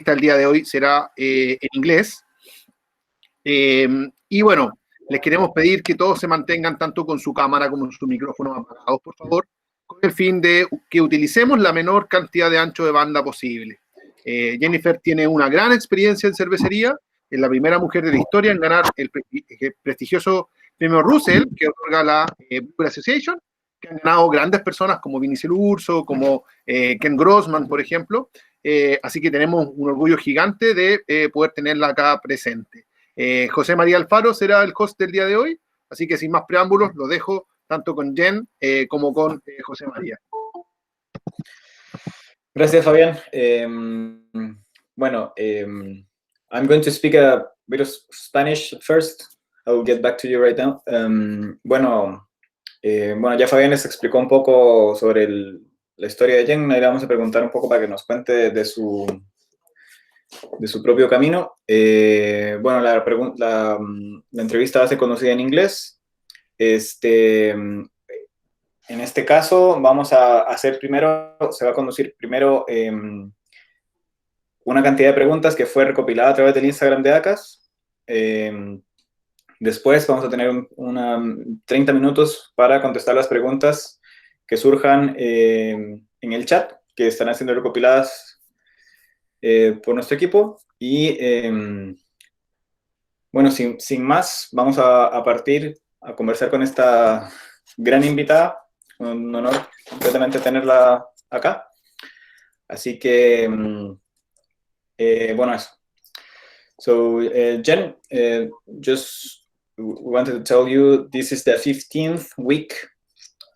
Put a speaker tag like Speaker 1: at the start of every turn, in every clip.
Speaker 1: entrevista del día de hoy será en inglés. Y bueno, les queremos pedir que todos se mantengan tanto con su cámara como su micrófono apagados, por favor, con el fin de que utilicemos la menor cantidad de ancho de banda posible. Jennifer tiene una gran experiencia en cervecería, es la primera mujer de la historia en ganar el prestigioso premio Russell, que otorga la Brewer Association, que han ganado grandes personas como Vinicio Urso, como Ken Grossman, por ejemplo. Así que tenemos un orgullo gigante de poder tenerla acá presente. José María Alfaro será el host del día de hoy, así que sin más preámbulos, lo dejo tanto con Jen como con José María.
Speaker 2: Gracias, Fabián. Bueno, I'm going to speak a bit of Spanish first. I will get back to you right now. Bueno, ya Fabián les explicó un poco sobre la historia de Jen. Ahí le vamos a preguntar un poco para que nos cuente de su propio camino. Bueno, la entrevista va a ser conducida en inglés. En este caso, vamos a hacer primero, se va a conducir primero una cantidad de preguntas que fue recopilada a través del Instagram de ACAS. Después vamos a tener 30 minutos para contestar las preguntas que surjan en el chat, que están siendo recopiladas por nuestro equipo. Y bueno, sin más, vamos a partir a conversar con esta gran invitada. Un honor completamente tenerla acá. Así que, bueno, eso. So, Jen, just wanted to tell you this is the 15th week,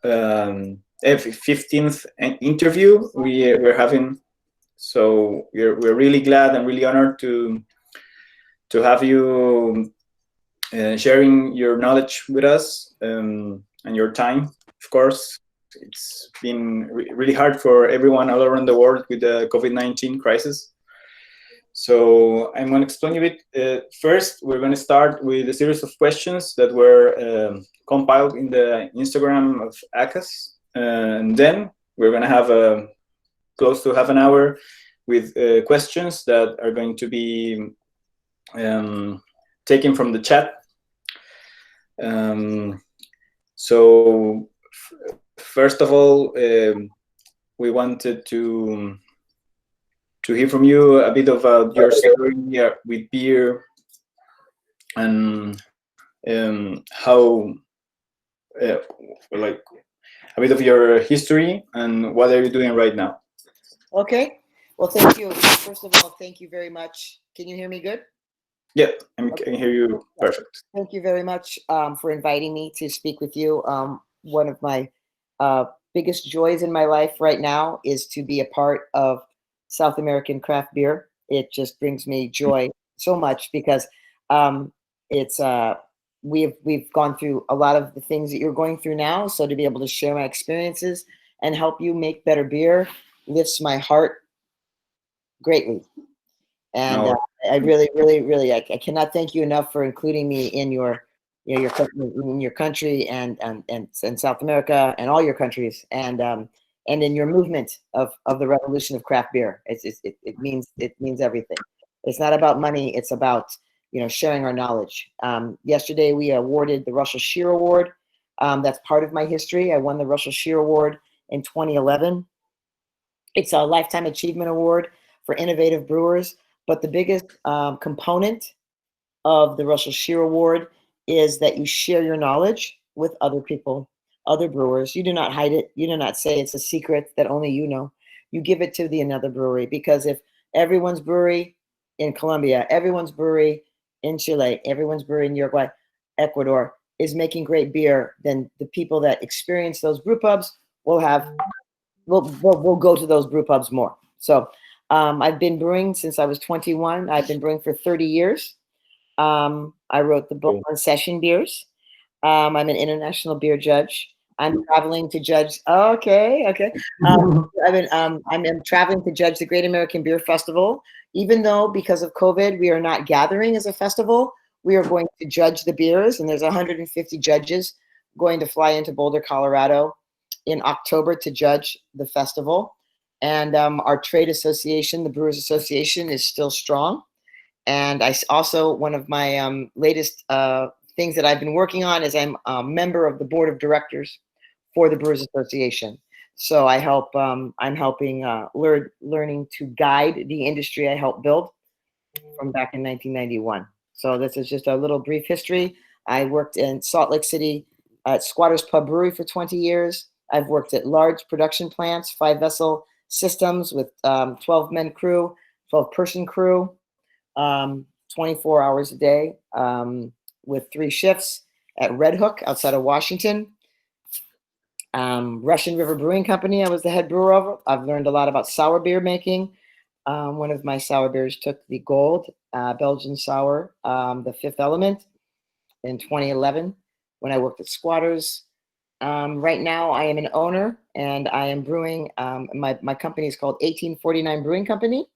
Speaker 2: 15th interview we're having. So we're really glad and really honored to have you sharing your knowledge with us and your time. Of course, it's been really hard for everyone all around the world with the COVID-19 crisis. So I'm going to explain a bit. First, we're going to start with a series of questions that were compiled in the Instagram of ACAS. And then we're going to have close to half an hour with questions that are going to be taken from the chat. So first of all, we wanted to hear from you a bit about your story with beer and how, like, a bit of your history and what are you doing right now?
Speaker 3: Okay. Well, thank you. First of all, thank you very much. Can you hear me good?
Speaker 2: Yeah, I can hear you perfect.
Speaker 3: Thank you very much for inviting me to speak with you. One of my biggest joys in my life right now is to be a part of South American craft beer. It just brings me joy so much because we've gone through a lot of the things that you're going through now. So to be able to share my experiences and help you make better beer lifts my heart greatly. And I really, really, really, I cannot thank you enough for including me in your country and South America and all your countries and in your movement of the revolution of craft beer. It means everything. It's not about money. It's about sharing our knowledge. Yesterday we awarded the Russell Shear Award. That's part of my history. I won the Russell Shear Award in 2011. It's a Lifetime Achievement Award for innovative brewers. But the biggest component of the Russell Shear Award is that you share your knowledge with other people, other brewers. You do not hide it. You do not say it's a secret that only you know. You give it to another brewery, because if everyone's brewery in Colombia, everyone's brewery in Chile, everyone's brewery in Uruguay, Ecuador is making great beer, then the people that experience those brew pubs will go to those brew pubs more. So I've been brewing since I was 21. I've been brewing for 30 years. I wrote the book on session beers. I'm an international beer judge. I'm traveling to judge. Okay. I'm traveling to judge the Great American Beer Festival. Even though because of COVID, we are not gathering as a festival, we are going to judge the beers, and there's 150 judges going to fly into Boulder, Colorado in October to judge the festival. And our trade association, the Brewers Association, is still strong. And also, one of my latest things that I've been working on is I'm a member of the board of directors for the Brewers Association. So I help. I'm helping learning to guide the industry I helped build from back in 1991. So this is just a little brief history. I worked in Salt Lake City at Squatters Pub Brewery for 20 years. I've worked at large production plants, 5-vessel systems with 12-man crew, 12-person crew, 24 hours a day with 3 shifts at Red Hook outside of Washington. Russian River Brewing Company, I was the head brewer of. I've learned a lot about sour beer making. One of my sour beers took the gold, Belgian sour, the Fifth Element, in 2011 when I worked at Squatters. Right now, I am an owner, and I am brewing. My company is called 1849 Brewing Company.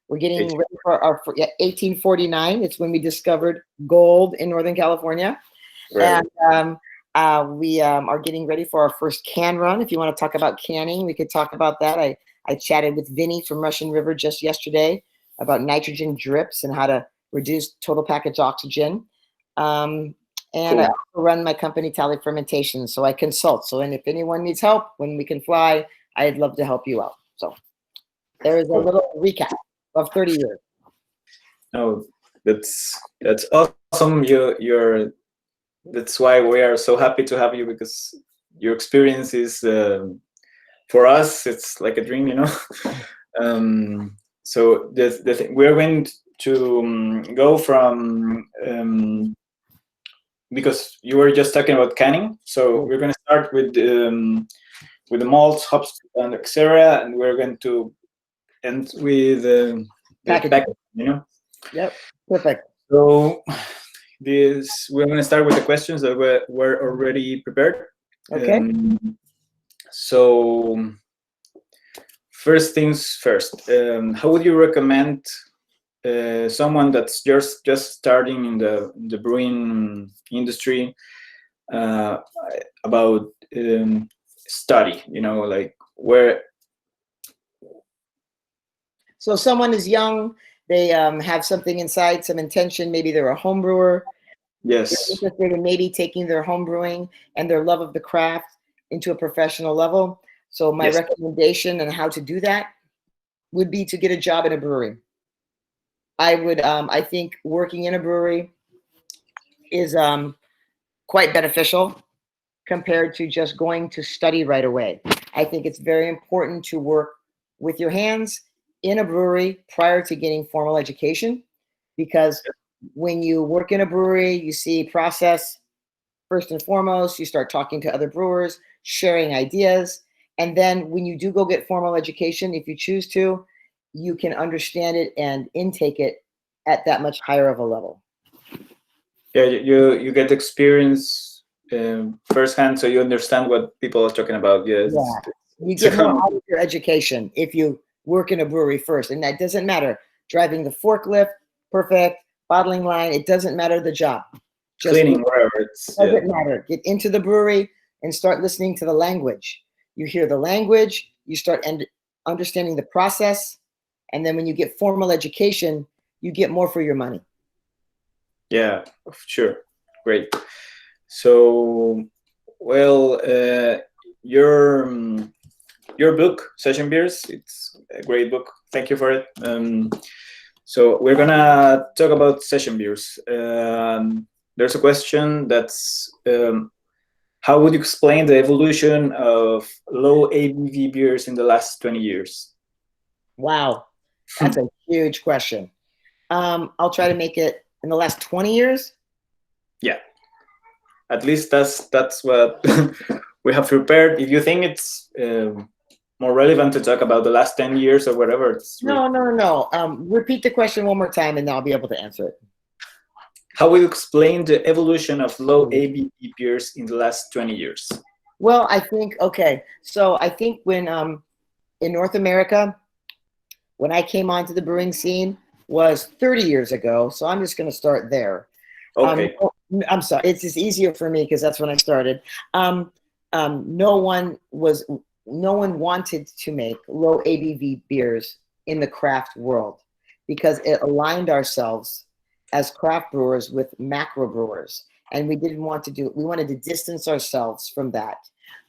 Speaker 3: We're getting ready for our 1849. It's when we discovered gold in Northern California. Right. And we are getting ready for our first can run. If you want to talk about canning, we could talk about that. I chatted with Vinny from Russian River just yesterday about nitrogen drips and how to reduce total package oxygen. And cool. I also run my company, Talley Fermentation, so I consult. So, and if anyone needs help when we can fly, I'd love to help you out. So there is a little recap of 30 years.
Speaker 2: Oh, that's awesome. That's why we are so happy to have you, because your experience is for us, it's like a dream, you know. So the thing, we're going to go from because you were just talking about canning, so we're going to start with the malts, hops, and etc., and we're going to end with the packaging, you know.
Speaker 3: Yep, perfect.
Speaker 2: So we're going to start with the questions that were already prepared.
Speaker 3: Okay.
Speaker 2: So first things first, how would you recommend someone that's just starting in the brewing industry about study, you know, like where?
Speaker 3: So someone is young, they have something inside, some intention, maybe they're a home brewer.
Speaker 2: Yes.
Speaker 3: They're interested in maybe taking their home brewing and their love of the craft into a professional level. So my recommendation on how to do that would be to get a job in a brewery. I think working in a brewery is quite beneficial compared to just going to study right away. I think it's very important to work with your hands in a brewery prior to getting formal education, because when you work in a brewery, you see process first and foremost. You start talking to other brewers, sharing ideas, and then when you do go get formal education, if you choose to, you can understand it and intake it at that much higher of a level.
Speaker 2: Yeah, you get experience firsthand, so you understand what people are talking about. Yes.
Speaker 3: Yeah, you get more out of your education if you work in a brewery first, and that doesn't matter. Driving the forklift, perfect. Bottling line, it doesn't matter the job.
Speaker 2: Just cleaning, wherever. It
Speaker 3: doesn't matter. Get into the brewery and start listening to the language. You hear the language, you start understanding the process, and then when you get formal education, you get more for your money.
Speaker 2: Yeah, sure. Great. So, well, your book, Session Beers, it's a great book. Thank you for it. So we're gonna talk about session beers. There's a question that's how would you explain the evolution of low ABV beers in the last 20 years?
Speaker 3: Wow, that's a huge question. I'll try to make it in the last 20 years.
Speaker 2: Yeah, at least that's what we have prepared. If you think it's more relevant to talk about the last 10 years or whatever. It's
Speaker 3: no. Repeat the question one more time and I'll be able to answer it.
Speaker 2: How will you explain the evolution of low ABV beers in the last 20 years?
Speaker 3: Well, I think, okay. So I think when in North America, when I came onto the brewing scene was 30 years ago. So I'm just going to start there.
Speaker 2: Okay.
Speaker 3: I'm sorry. It's just easier for me because that's when I started. No one was no one wanted to make low ABV beers in the craft world because it aligned ourselves as craft brewers with macro brewers. And we didn't want to do it. We wanted to distance ourselves from that.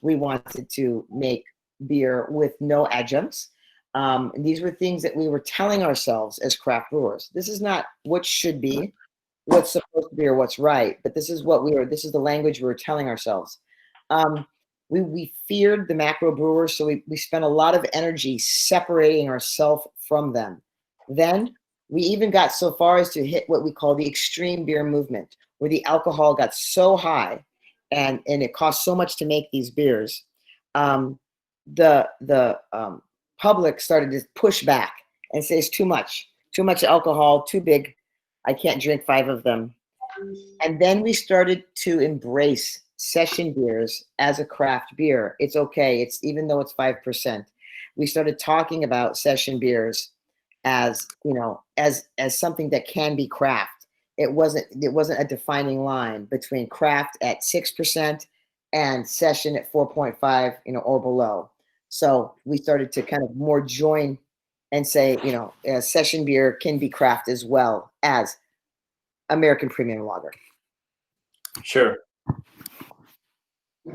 Speaker 3: We wanted to make beer with no adjuncts. And these were things that we were telling ourselves as craft brewers. This is not what should be, what's supposed to be, or what's right, but this is what we were, this is the language we were telling ourselves. We feared the macro brewers, so we spent a lot of energy separating ourselves from them. Then we even got so far as to hit what we call the extreme beer movement, where the alcohol got so high and it cost so much to make these beers. The public started to push back and say it's too much alcohol, too big. I can't drink 5 of them. And then we started to embrace session beers as a craft beer. It's okay. It's even though it's 5%. We started talking about session beers as, you know, as something that can be craft. It wasn't a defining line between craft at 6% and session at 4.5, you know, or below. So we started to kind of more join and say, you know, session beer can be craft as well as American premium lager.
Speaker 2: Sure.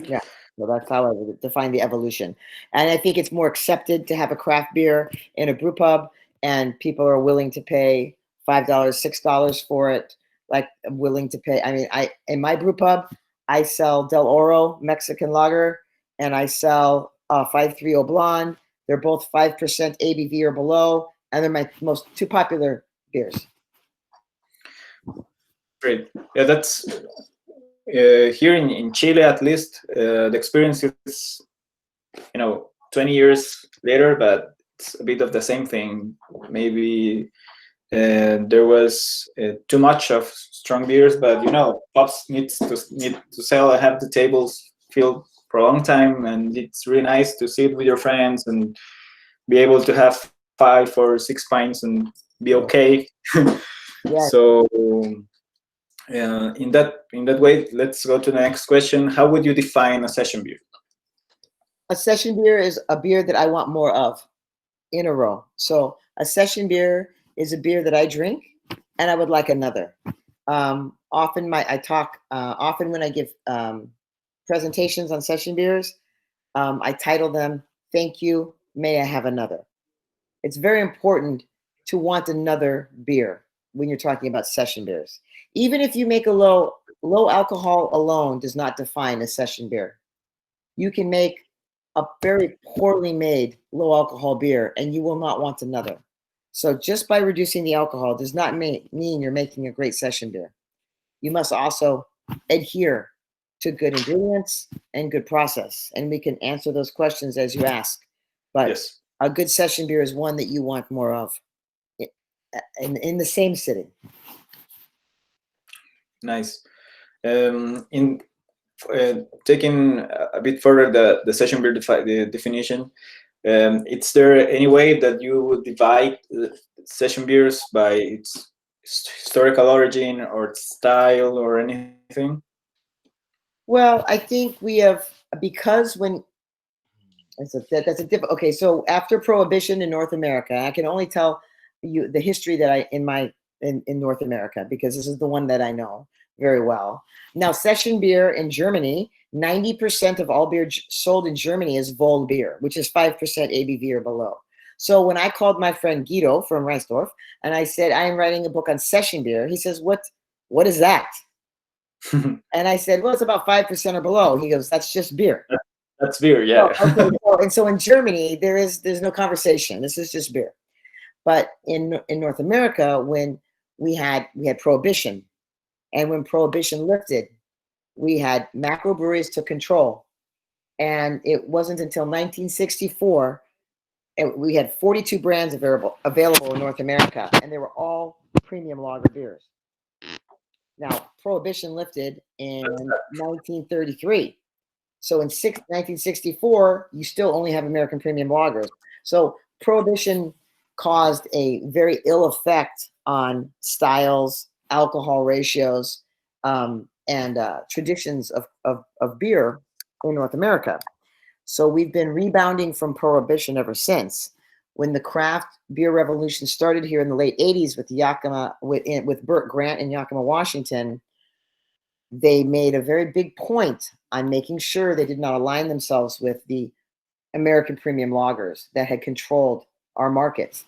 Speaker 3: Yeah, so that's how I would define the evolution. And I think it's more accepted to have a craft beer in a brew pub, and people are willing to pay $5, $6 for it. Like, I'm willing to pay. I mean, in my brew pub, I sell Del Oro Mexican lager, and I sell 530 Blonde. They're both 5% ABV or below, and they're my most 2 popular beers.
Speaker 2: Great. Yeah, that's here in Chile, at least, the experience is, you know, 20 years later, but it's a bit of the same thing. Maybe there was too much of strong beers, but, you know, pubs need to sell and have the tables filled for a long time, and it's really nice to sit with your friends and be able to have 5 or 6 pints and be okay.
Speaker 3: Yes.
Speaker 2: So in that way, let's go to the next question. How would you define a session beer?
Speaker 3: A session beer is a beer that I want more of in a row. So a session beer is a beer that I drink and I would like another. Often when I give presentations on session beers, I title them, "Thank You, May I Have Another." It's very important to want another beer when you're talking about session beers. Even if you make a low alcohol alone does not define a session beer. You can make a very poorly made low alcohol beer and you will not want another. So just by reducing the alcohol does not mean you're making a great session beer. You must also adhere to good ingredients and good process. And we can answer those questions as you ask. But
Speaker 2: Yes.
Speaker 3: A good session beer is one that you want more of in the same sitting.
Speaker 2: Nice. In taking a bit further the session beer the definition, is there any way that you would divide session beers by its historical origin or its style or anything?
Speaker 3: Well, I think we have, because when that's a different. Okay, so after Prohibition in North America, I can only tell you the history that in North America, because this is the one that I know very well. Now, session beer in Germany, 90% of all beer sold in Germany is Voll beer, which is 5% ABV or below. So when I called my friend Guido from Reisdorf and I said, I am writing a book on session beer, he says, what is that? And I said, well, it's about 5% or below. He goes, that's just beer.
Speaker 2: That's beer, yeah.
Speaker 3: So in Germany, there's no conversation. This is just beer. But in North America, when we had Prohibition, and when Prohibition lifted, we had macro breweries to control. And it wasn't until 1964, and we had 42 brands available in North America, and they were all premium lager beers. Now, Prohibition lifted in 1933. So in 1964, you still only have American premium lagers. So Prohibition caused a very ill effect on styles, alcohol ratios, and traditions of beer in North America. So we've been rebounding from prohibition ever since. When the craft beer revolution started here in the late 80s with Yakima, with Burt Grant in Yakima, Washington, they made a very big point on making sure they did not align themselves with the American premium lagers that had controlled our markets.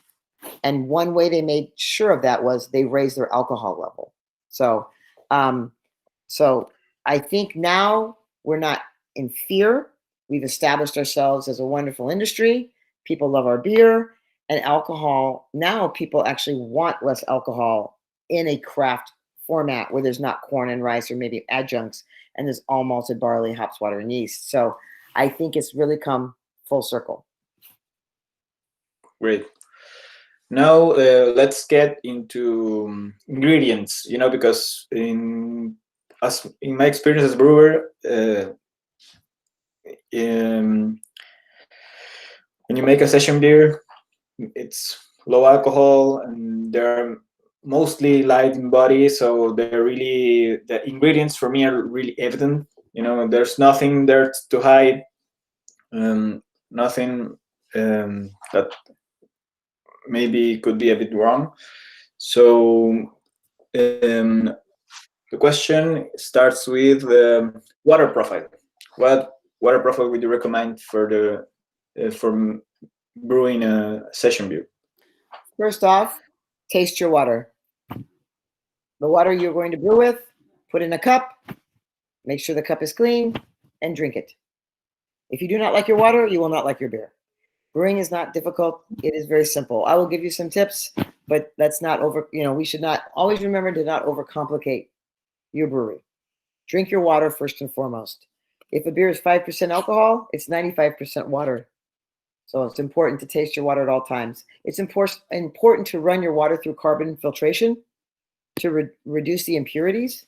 Speaker 3: And one way they made sure of that was they raised their alcohol level. So, so I think now we're not in fear. We've established ourselves as a wonderful industry. People love our beer and alcohol. Now people actually want less alcohol in a craft format where there's not corn and rice or maybe adjuncts, and there's all malted barley, hops, water, and yeast. So I think it's really come full circle.
Speaker 2: Great. Now let's get into ingredients. You know, because in my experience as a brewer, when you make a session beer, it's low alcohol and they're mostly light in body, so the ingredients for me are really evident. You know, there's nothing there to hide, nothing that maybe could be a bit wrong. So the question starts with water profile. What water profile would you recommend for brewing a session beer?
Speaker 3: First off, taste your water. The water you're going to brew with, put in a cup, make sure the cup is clean, and drink it. If you do not like your water, you will not like your beer. Brewing is not difficult. It is very simple. I will give you some tips, but that's not we should not always remember to not overcomplicate your brewery. Drink your water first and foremost. If a beer is 5% alcohol, it's 95% water. So it's important to taste your water at all times. It's important to run your water through carbon filtration to reduce the impurities.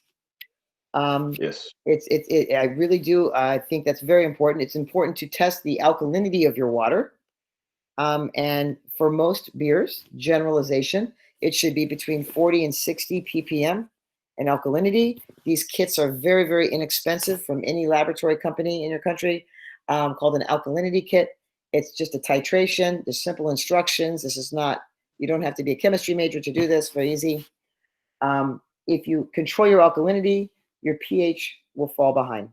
Speaker 2: Yes.
Speaker 3: I really do. I think that's very important. It's important to test the alkalinity of your water. And for most beers, generalization, it should be between 40 and 60 ppm in alkalinity. These kits are very, very inexpensive from any laboratory company in your country, called an alkalinity kit. It's just a titration. There's simple instructions. This is not, you don't have to be a chemistry major to do this, very easy. If you control your alkalinity, your pH will fall behind.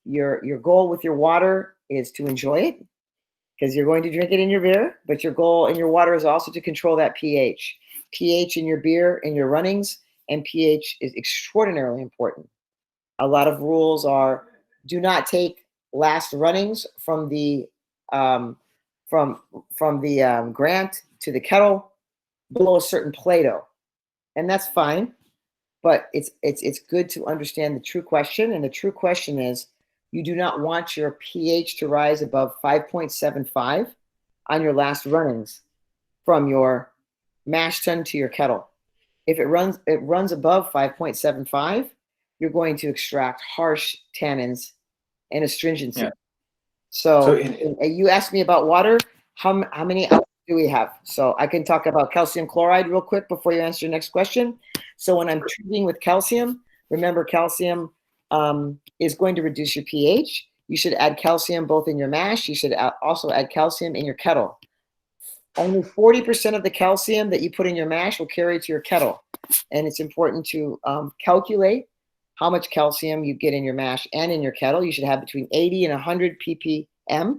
Speaker 3: Your goal with your water is to enjoy it because you're going to drink it in your beer, but your goal in your water is also to control that pH. pH in your beer, in your runnings, and pH is extraordinarily important. A lot of rules are: do not take last runnings from the grant to the kettle below a certain Plato, and that's fine. But it's good to understand the true question, and the true question is: you do not want your pH to rise above 5.75 on your last runnings from your mash tun to your kettle. If it runs above 5.75, you're going to extract harsh tannins and astringency. Yeah. So you asked me about water. How many ounces do we have? So I can talk about calcium chloride real quick before you answer your next question. So when I'm treating with calcium, remember calcium is going to reduce your pH. You should add calcium both in your mash. You should also add calcium in your kettle. Only 40% of the calcium that you put in your mash will carry to your kettle. And it's important to calculate how much calcium you get in your mash and in your kettle. You should have between 80 and 100 ppm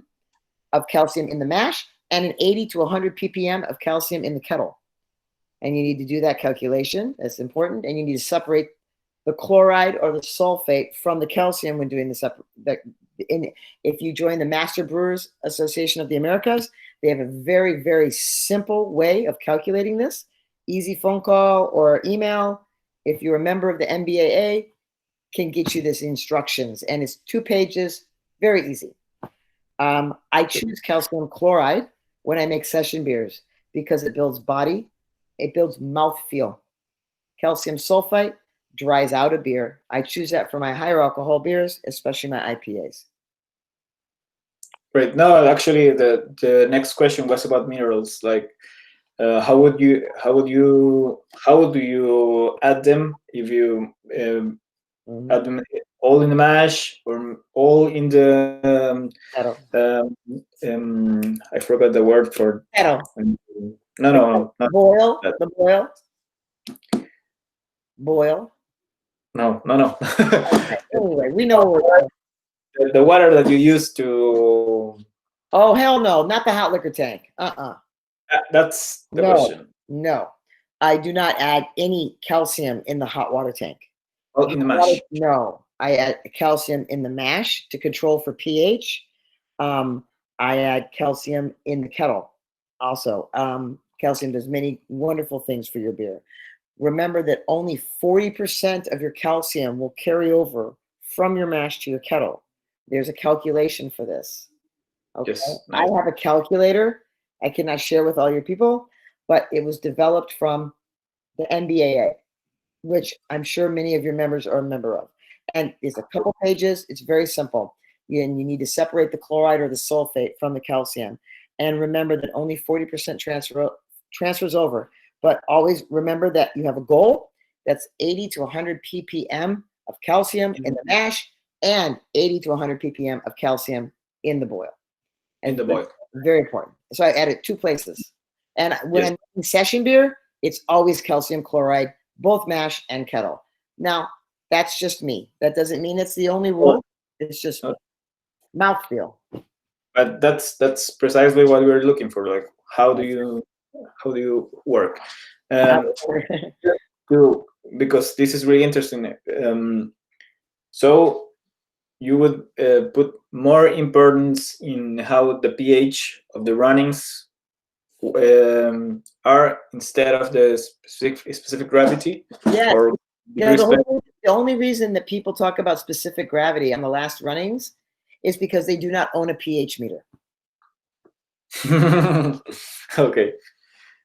Speaker 3: of calcium in the mash and an 80 to 100 ppm of calcium in the kettle. And you need to do that calculation. That's important. And you need to separate the chloride or the sulfate from the calcium when doing if you join the Master Brewers Association of the Americas, they have a very, very simple way of calculating this. Easy phone call or email. If you're a member of the MBAA, can get you this instructions. And it's 2 pages, very easy. I choose calcium chloride when I make session beers because it builds body, it builds mouthfeel. Calcium sulfite dries out a beer. I choose that for my higher alcohol beers, especially my IPAs.
Speaker 2: Great. No, actually, the next question was about minerals. Like, how do you add them if you add them all in the mash or all in the
Speaker 3: Kettle.
Speaker 2: I forgot the word for
Speaker 3: Kettle.
Speaker 2: no,
Speaker 3: Boil.
Speaker 2: that.
Speaker 3: The boil. Boil.
Speaker 2: No.
Speaker 3: Okay. Anyway, we know.
Speaker 2: The water that you use to.
Speaker 3: Oh, hell no, not the hot liquor tank.
Speaker 2: That's the
Speaker 3: No,
Speaker 2: question.
Speaker 3: no. I do not add any calcium in the hot water tank.
Speaker 2: Oh, in the mash.
Speaker 3: No, I add calcium in the mash to control for pH. I add calcium in the kettle also. Calcium does many wonderful things for your beer. Remember that only 40% of your calcium will carry over from your mash to your kettle. There's a calculation for this. Okay.
Speaker 2: Yes, nice.
Speaker 3: I have a calculator I cannot share with all your people, but it was developed from the NBAA, which I'm sure many of your members are a member of. And it's a couple pages. It's very simple. And you need to separate the chloride or the sulfate from the calcium. And remember that only 40% transfers over. But always remember that you have a goal that's 80 to 100 ppm of calcium in the mash and 80 to 100 ppm of calcium in the boil. And
Speaker 2: in the boil.
Speaker 3: Very important. So I added 2 places. And when I'm making session beer, it's always calcium chloride, both mash and kettle. Now, that's just me. That doesn't mean it's the only rule. It's just mouthfeel.
Speaker 2: But that's precisely what we're looking for. Like, how do you work? Because this is really interesting. So you would put more importance in how the pH of the runnings are instead of the specific gravity.
Speaker 3: Yeah.
Speaker 2: Or
Speaker 3: the only reason that people talk about specific gravity on the last runnings is because they do not own a pH meter.
Speaker 2: Okay.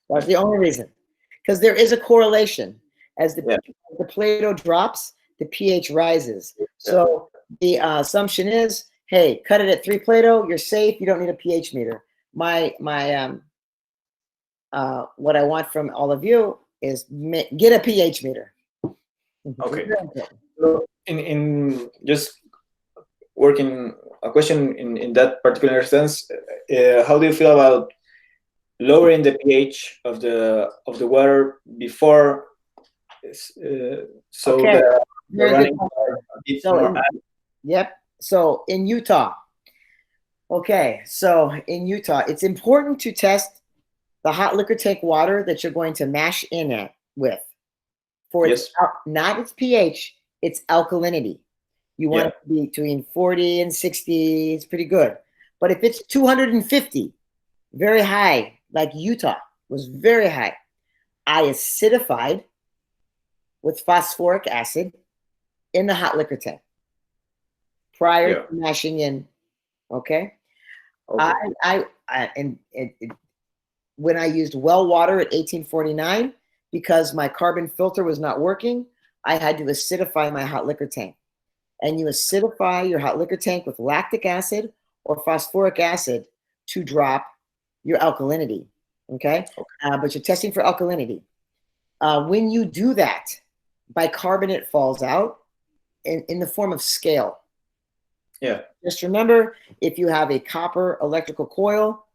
Speaker 3: That's the only reason. Because there is a correlation. As the Plato drops, the pH rises. So the assumption is, hey, cut it at 3 Plato, you're safe, you don't need a pH meter. My what I want from all of you is get a pH meter.
Speaker 2: Okay. So in just working a question in that particular sense, how do you feel about lowering the pH of the water before so
Speaker 3: okay.
Speaker 2: the running are a bit more
Speaker 3: Yep. So in Utah, it's important to test the hot liquor tank water that you're going to mash in with. For not its pH, its alkalinity. You want it to be between 40 and 60. It's pretty good. But if it's 250, very high, like Utah was very high, I acidified with phosphoric acid in the hot liquor tank prior to mashing in. Okay. When I used well water at 1849, because my carbon filter was not working, I had to acidify my hot liquor tank. And you acidify your hot liquor tank with lactic acid or phosphoric acid to drop your alkalinity. Okay. But you're testing for alkalinity. When you do that, bicarbonate falls out in the form of scale.
Speaker 2: Yeah.
Speaker 3: Just remember, if you have a copper electrical coil,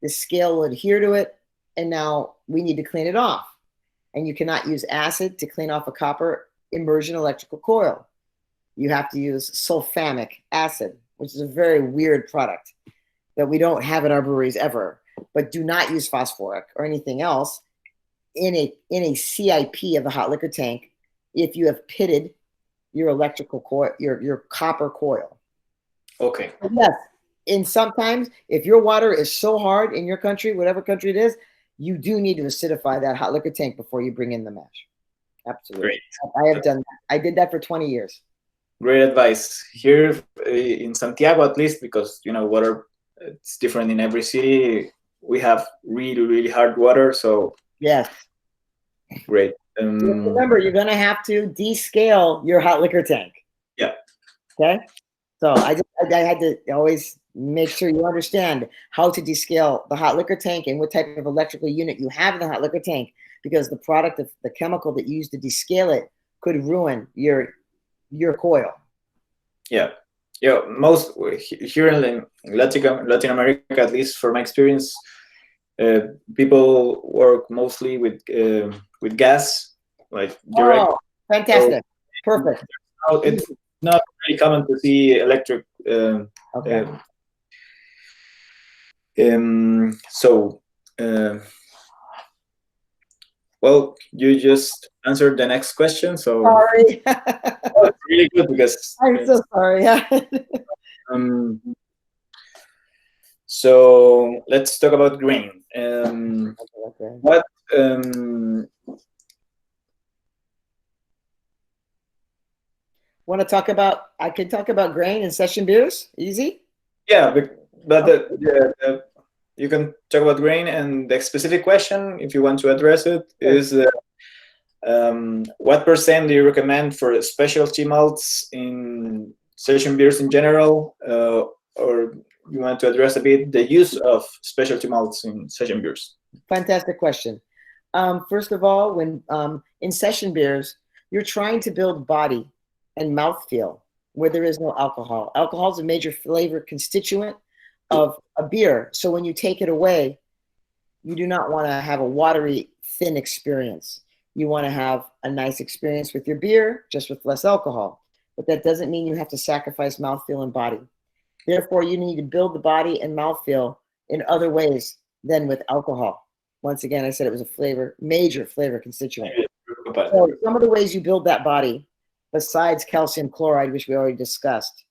Speaker 3: the scale will adhere to it, and now we need to clean it off. And you cannot use acid to clean off a copper immersion electrical coil. You have to use sulfamic acid, which is a very weird product that we don't have in our breweries ever. But do not use phosphoric or anything else in a CIP of the hot liquor tank if you have pitted your electrical coil, your copper coil.
Speaker 2: Okay.
Speaker 3: But yes, and sometimes if your water is so hard in your country, whatever country it is, you do need to acidify that hot liquor tank before you bring in the mash. Absolutely.
Speaker 2: Great.
Speaker 3: I have done that. I did that for 20 years.
Speaker 2: Great advice. Here in Santiago, at least, because water, it's different in every city. We have really, really hard water. So
Speaker 3: yes.
Speaker 2: Great.
Speaker 3: Remember, you're going to have to descale your hot liquor tank.
Speaker 2: Yeah.
Speaker 3: Okay. So I had to always make sure you understand how to descale the hot liquor tank and what type of electrical unit you have in the hot liquor tank, because the product of the chemical that you use to descale it could ruin your coil.
Speaker 2: Yeah, yeah. Most here in Latin America, at least for my experience, people work mostly with gas, like direct.
Speaker 3: Oh, fantastic. Perfect.
Speaker 2: So it's not very common to see electric.
Speaker 3: Okay.
Speaker 2: So, well, you just answered the next question, so
Speaker 3: Sorry.
Speaker 2: it's really good because
Speaker 3: I'm so sorry.
Speaker 2: um, so let's talk about grain.
Speaker 3: Okay.
Speaker 2: What
Speaker 3: Want to talk about, I can talk about grain and session beers? Easy?
Speaker 2: yeah, but you can talk about grain, and the specific question, if you want to address it, is what percent do you recommend for specialty malts in session beers in general, or you want to address a bit the use of specialty malts in session beers?
Speaker 3: Fantastic question. First of all, when in session beers, you're trying to build body and mouthfeel where there is no alcohol. Alcohol is a major flavor constituent of a beer. So when you take it away, you do not want to have a watery, thin experience. You want to have a nice experience with your beer, just with less alcohol. But that doesn't mean you have to sacrifice mouthfeel and body. Therefore, you need to build the body and mouthfeel in other ways than with alcohol. Once again, I said it was a flavor, major flavor constituent. So some of the ways you build that body, besides calcium chloride, which we already discussed,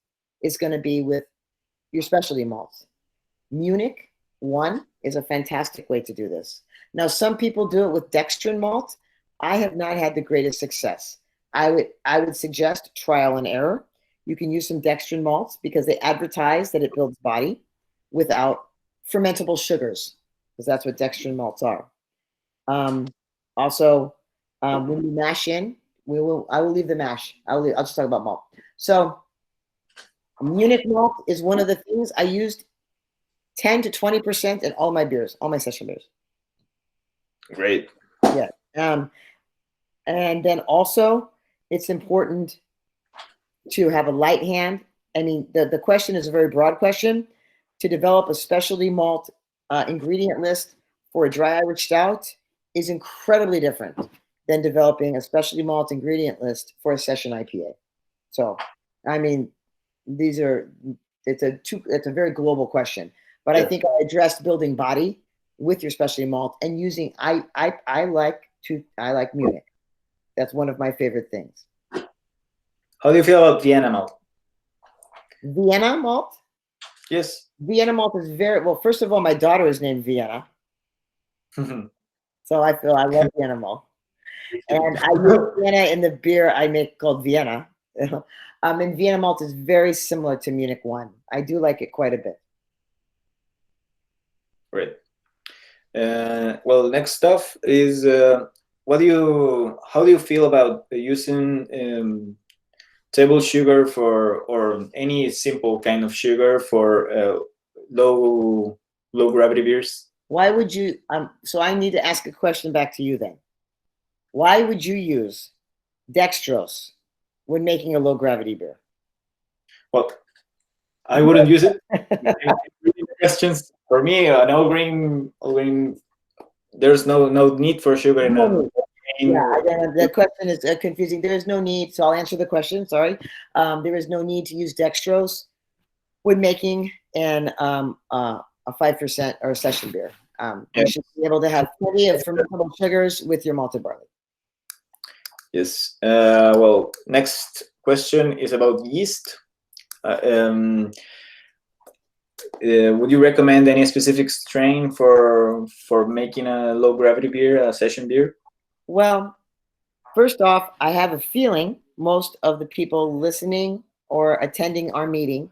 Speaker 3: is going to be with your specialty malts. Munich 1 is a fantastic way to do this. Now, some people do it with dextrin malt. I have not had the greatest success. I would suggest trial and error. You can use some dextrin malts because they advertise that it builds body without fermentable sugars, because that's what dextrin malts are. Also, when you mash in, I will leave the mash. I'll just talk about malt. So Munich malt is one of the things I used 10 to 20% in all my beers, all my session beers.
Speaker 2: Great.
Speaker 3: Yeah. And then also, it's important to have a light hand. I mean, the question is a very broad question. To develop a specialty malt ingredient list for a dry Irish stout is incredibly different than developing a specialty malt ingredient list for a session IPA. So, I mean, it's a very global question. But yeah. I think I addressed building body with your specialty malt and using. I like Munich. That's one of my favorite things.
Speaker 2: How do you feel about Vienna malt?
Speaker 3: Vienna malt?
Speaker 2: Yes.
Speaker 3: Vienna malt is very well. First of all, my daughter is named Vienna, so I love Vienna malt, and I use Vienna in the beer I make called Vienna. And Vienna malt is very similar to Munich 1. I do like it quite a bit.
Speaker 2: Great. Well, next stuff is how do you feel about using table sugar or any simple kind of sugar for low gravity beers?
Speaker 3: Why would you? So I need to ask a question back to you then. Why would you use dextrose when making a low gravity beer?
Speaker 2: Well, I wouldn't use it. Questions for me, all green. There's no need for sugar in it.
Speaker 3: Yeah, the question is confusing. There is no need, so I'll answer the question. Sorry, there is no need to use dextrose when making a 5% or a session beer. You should be able to have plenty of fermentable sugars with your malted barley.
Speaker 2: Yes. Well, next question is about yeast. Would you recommend any specific strain for making a low gravity beer, a session beer?
Speaker 3: Well, first off, I have a feeling most of the people listening or attending our meeting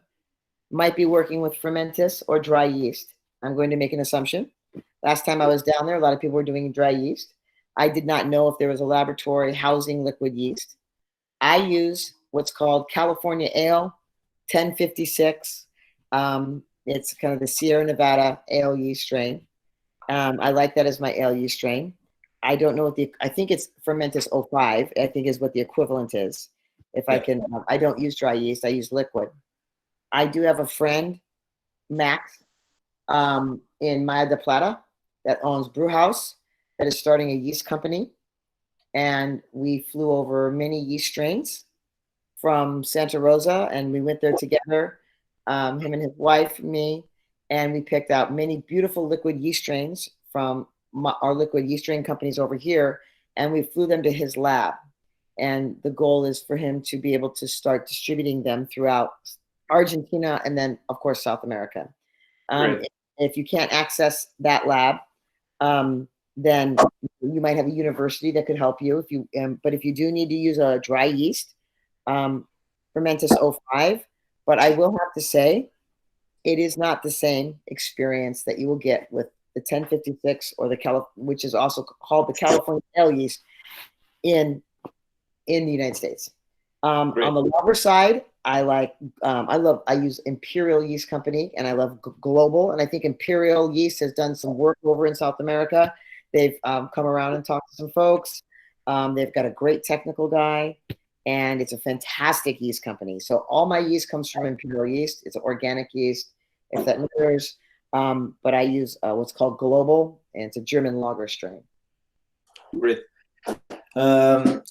Speaker 3: might be working with fermentis or dry yeast. I'm going to make an assumption. Last time I was down there, a lot of people were doing dry yeast. I did not know if there was a laboratory housing liquid yeast. I use what's called California Ale 1056. It's kind of the Sierra Nevada ale yeast strain. I like that as my ale yeast strain. I don't know I think it's Fermentis 05, I think is what the equivalent is. if I can. I don't use dry yeast. I use liquid. I do have a friend, Max, in Maya de Plata, that owns Brew House, that is starting a yeast company. And we flew over many yeast strains from Santa Rosa, and we went there together, him and his wife, me, and we picked out many beautiful liquid yeast strains from our liquid yeast strain companies over here, and we flew them to his lab. And the goal is for him to be able to start distributing them throughout Argentina and then, of course, South America. If you can't access that lab, then you might have a university that could help you. But if you do need to use a dry yeast, Fermentus 05. But I will have to say, it is not the same experience that you will get with the 1056 or which is also called the California ale yeast in the United States. On the lover side, I use Imperial Yeast Company, and I love Global. And I think Imperial Yeast has done some work over in South America. They've come around and talked to some folks. They've got a great technical guy, and it's a fantastic yeast company. So all my yeast comes from Imperial Yeast. It's an organic yeast, if that matters. But I use what's called Global, and it's a German lager strain.
Speaker 2: Great. I'm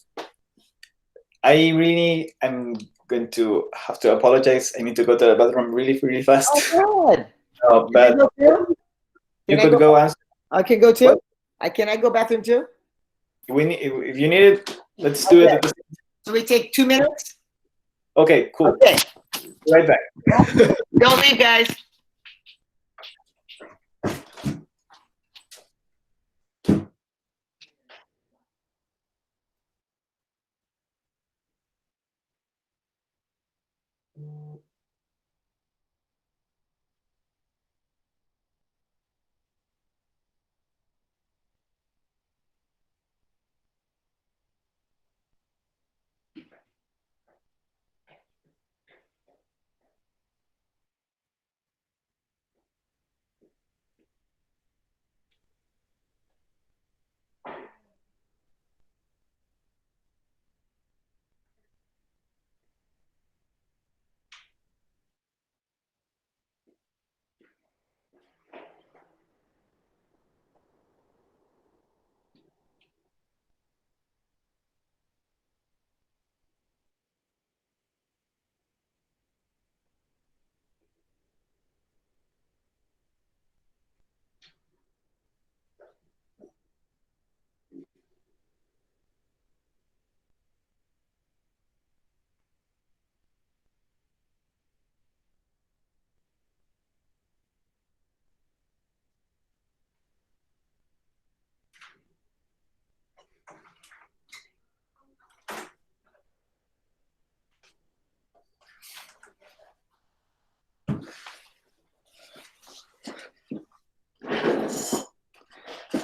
Speaker 2: going to have to apologize. I need to go to the bathroom really, really fast.
Speaker 3: Oh, good.
Speaker 2: But you could go answer.
Speaker 3: I can go too. Can I go bathroom too?
Speaker 2: If you need it, let's do it.
Speaker 3: So we take 2 minutes?
Speaker 2: Okay, cool.
Speaker 3: Okay.
Speaker 2: Right back.
Speaker 3: Don't leave, guys.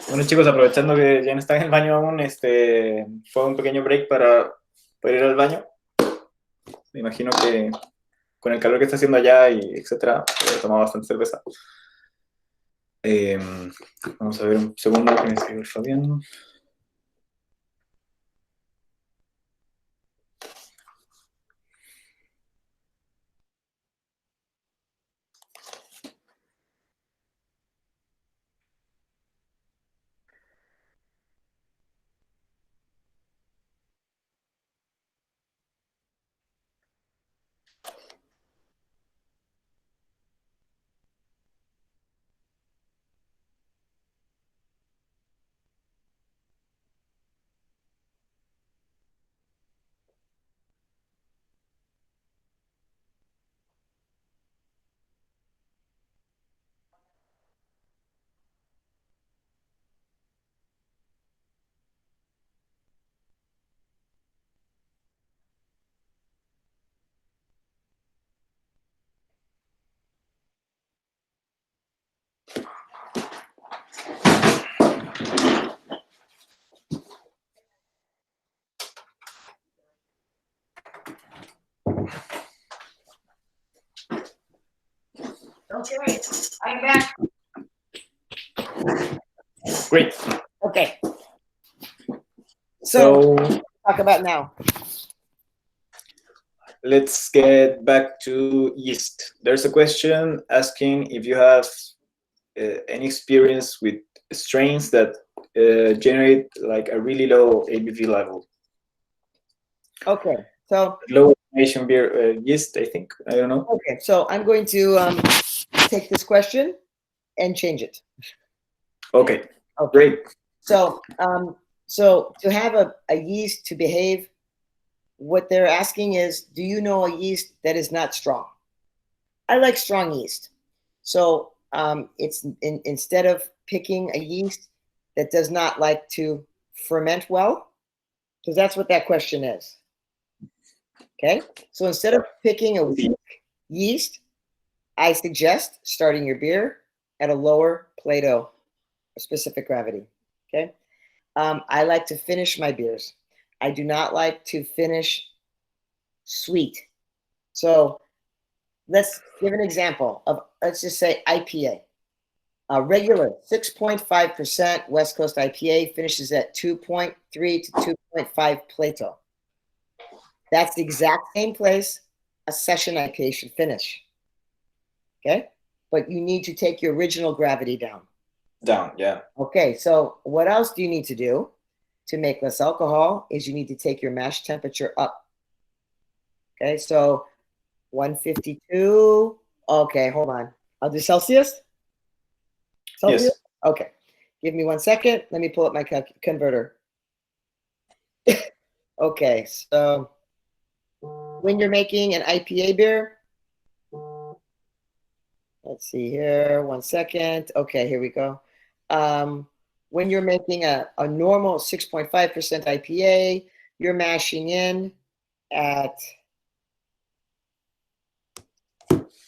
Speaker 2: Bueno, chicos, aprovechando que ya no están en el baño aún, fue un pequeño break para poder ir al baño. Me imagino que con el calor que está haciendo allá y etcétera, he tomado bastante cerveza. Vamos a ver un segundo que me escribe Fabián.
Speaker 3: Okay, I'm back.
Speaker 2: Great.
Speaker 3: Okay. So talk about now.
Speaker 2: let's get back to yeast. There's a question asking if you have any experience with strains that generate like a really low ABV level.
Speaker 3: Okay, so
Speaker 2: Low nation beer yeast, I think. I don't know.
Speaker 3: okay, so I'm going to take this question and change it.
Speaker 2: Okay,
Speaker 3: Okay.
Speaker 2: great.
Speaker 3: So, so to have a yeast to behave, what they're asking is, do you know a yeast that is not strong? I like strong yeast. So it's instead of picking a yeast that does not like to ferment well, because that's what that question is. Okay, so instead of picking a weak yeast, I suggest starting your beer at a lower Plato, a specific gravity. Okay, I like to finish my beers. I do not like to finish sweet. So let's give an example of, let's just say IPA. A regular 6.5% West Coast IPA finishes at 2.3 to 2.5 Plato. That's the exact same place a session IPA should finish. Okay? But you need to take your original gravity down.
Speaker 2: Down, yeah.
Speaker 3: Okay, so what else do you need to do to make less alcohol is you need to take your mash temperature up. Okay, so 152. Okay, hold on. I'll do Celsius. Celsius?
Speaker 2: Yes.
Speaker 3: Okay. Give me 1 second. Let me pull up my converter. Okay, so when you're making an IPA beer, let's see here, 1 second. Okay, here we go. When you're making a normal 6.5% IPA, you're mashing in at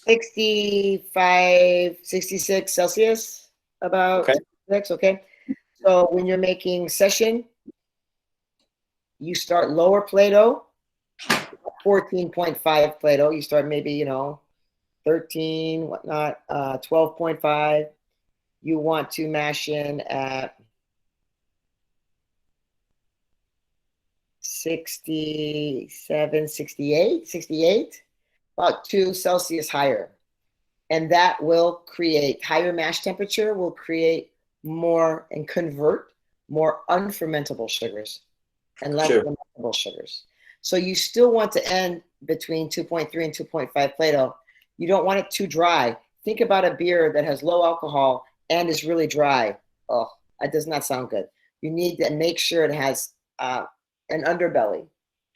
Speaker 3: 65, 66 Celsius, about
Speaker 2: Okay.
Speaker 3: 6, okay? So when you're making session, you start lower Plato, 14.5 Plato. You start maybe, 13, whatnot, 12.5. You want to mash in at 67, 68, about 2 Celsius higher. And that will create higher mash temperature, will create more and convert more unfermentable sugars and less fermentable sugars. So you still want to end between 2.3 and 2.5 Plato. You don't want it too dry. Think about a beer that has low alcohol and is really dry. Oh, that does not sound good. You need to make sure it has an underbelly.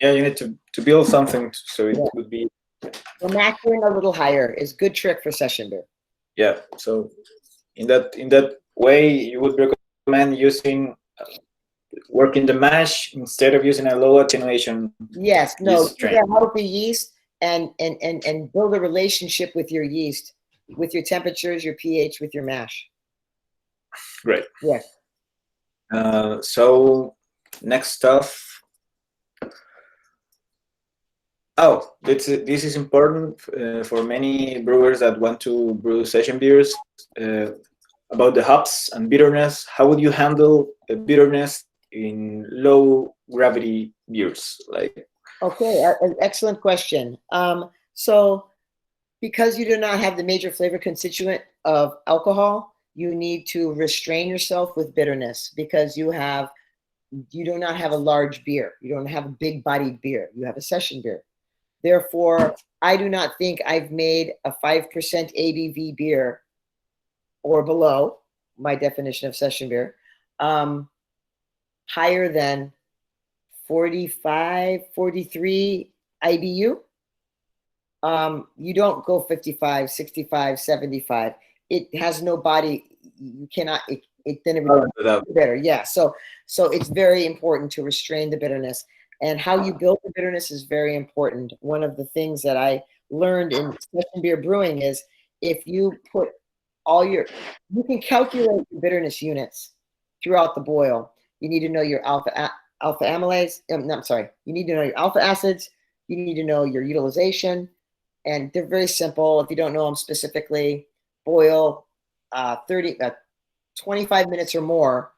Speaker 2: Yeah, you need to build something so it would be.
Speaker 3: So mashing a little higher is good trick for session beer.
Speaker 2: Yeah. So in that way, you would recommend using working the mash instead of using a low attenuation.
Speaker 3: Yes. No.
Speaker 2: Yeast strain.
Speaker 3: Healthy yeast and build a relationship with your yeast, with your temperatures, your pH, with your mash.
Speaker 2: Great.
Speaker 3: Yes.
Speaker 2: So next stuff. Oh, this is important for many brewers that want to brew session beers. About the hops and bitterness, how would you handle the bitterness in low gravity beers?
Speaker 3: Okay, an excellent question. So because you do not have the major flavor constituent of alcohol, you need to restrain yourself with bitterness because you do not have a large beer. You don't have a big bodied beer. You have a session beer. Therefore, I do not think I've made a 5% ABV beer or below, my definition of session beer, higher than 45, 43 IBU. You don't go 55, 65, 75. It has no body. You cannot, then it would be better. Yeah. So it's very important to restrain the bitterness. And how you build the bitterness is very important. One of the things that I learned in session beer brewing is if you put you can calculate your bitterness units throughout the boil. You need to know your alpha amylase. You need to know your alpha acids. You need to know your utilization. And they're very simple. If you don't know them specifically, boil 25 minutes or more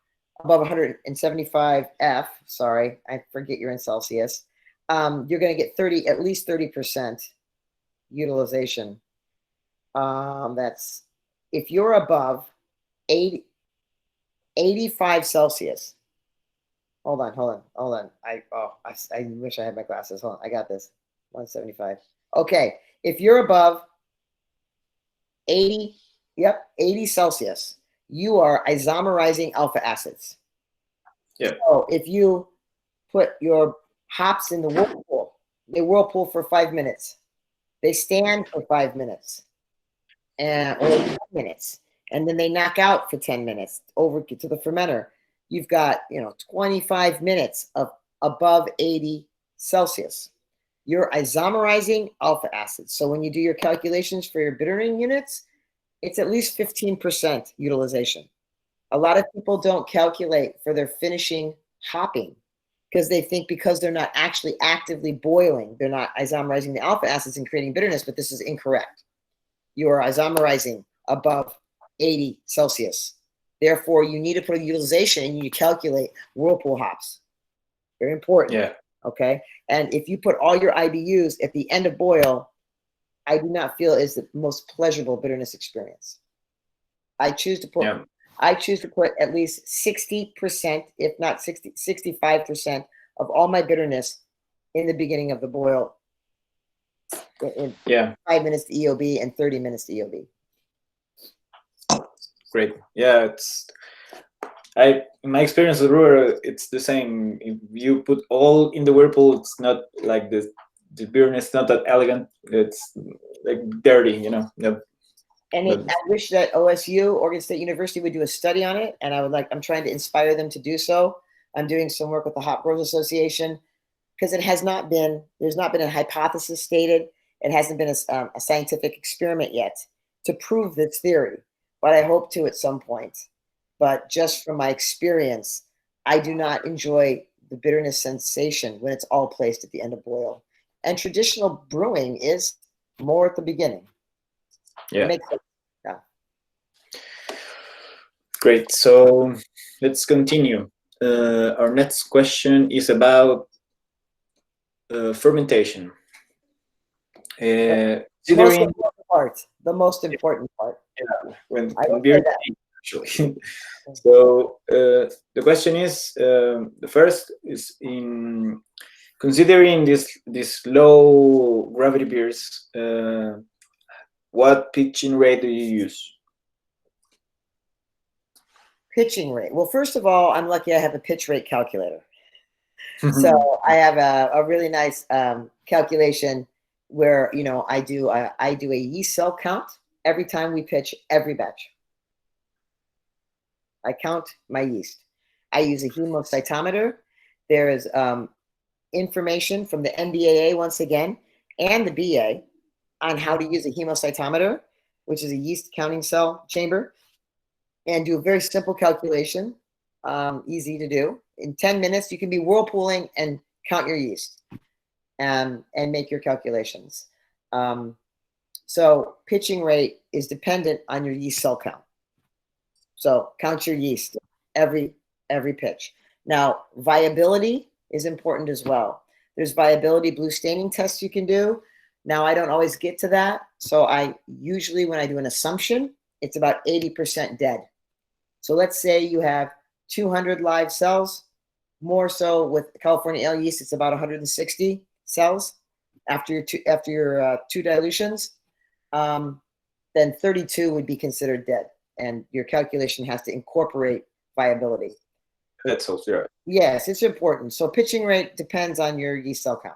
Speaker 3: above 175 F. Sorry, I forget you're in Celsius. you're going to get at least 30% utilization. That's if you're above 85 Celsius. Hold on. I wish I had my glasses. Hold on, I got this. 175. Okay, if you're above 80 Celsius, you are isomerizing alpha acids.
Speaker 2: Yeah.
Speaker 3: So if you put your hops in the whirlpool, they whirlpool for 5 minutes. They stand for 5 minutes or 10 minutes, and then they knock out for 10 minutes over to the fermenter. You've got 25 minutes of above 80 Celsius. You're isomerizing alpha acids. So when you do your calculations for your bittering units, it's at least 15% utilization. A lot of people don't calculate for their finishing hopping because they think because they're not actually actively boiling, they're not isomerizing the alpha acids and creating bitterness, but this is incorrect. You are isomerizing above 80 Celsius. Therefore, you need to put a utilization and you calculate whirlpool hops. Very important.
Speaker 2: Yeah.
Speaker 3: Okay. And if you put all your IBUs at the end of boil, I do not feel is the most pleasurable bitterness experience. I choose to put at least 60%, if not 65% of all my bitterness in the beginning of the boil. In 5 minutes to EOB and 30 minutes to EOB.
Speaker 2: Great. Yeah, in my experience with brewer, it's the same. If you put all in the whirlpool, it's not like the bitterness is not that elegant. It's like dirty, Yep.
Speaker 3: And I wish that OSU, Oregon State University, would do a study on it. And I'm trying to inspire them to do so. I'm doing some work with the Hop Growers Association because there's not been a hypothesis stated. It hasn't been a scientific experiment yet to prove this theory, but I hope to at some point. But just from my experience, I do not enjoy the bitterness sensation when it's all placed at the end of boil. And traditional brewing is more at the beginning.
Speaker 2: Yeah. Great. So let's continue. Our next question is about fermentation.
Speaker 3: The most important part.
Speaker 2: Yeah, when beer actually. So the question is, the first is in considering these low gravity beers, what pitching rate do you use?
Speaker 3: Pitching rate. Well, first of all, I'm lucky I have a pitch rate calculator. So I have a really nice calculation where I do a yeast cell count every time we pitch every batch. I count my yeast. I use a hemocytometer. There is information from the NBAA once again and the BA on how to use a hemocytometer, which is a yeast counting cell chamber, and do a very simple calculation, easy to do. In 10 minutes, you can be whirlpooling and count your yeast and make your calculations. So pitching rate is dependent on your yeast cell count. So count your yeast every pitch. Now, viability is important as well. There's viability blue staining tests you can do. Now, I don't always get to that. So I usually, when I do an assumption, it's about 80% dead. So let's say you have 200 live cells. More so with California ale yeast, it's about 160 cells after your two dilutions. Then 32 would be considered dead, and your calculation has to incorporate viability.
Speaker 2: That's so right.
Speaker 3: Yes, it's important. So pitching rate depends on your yeast cell count.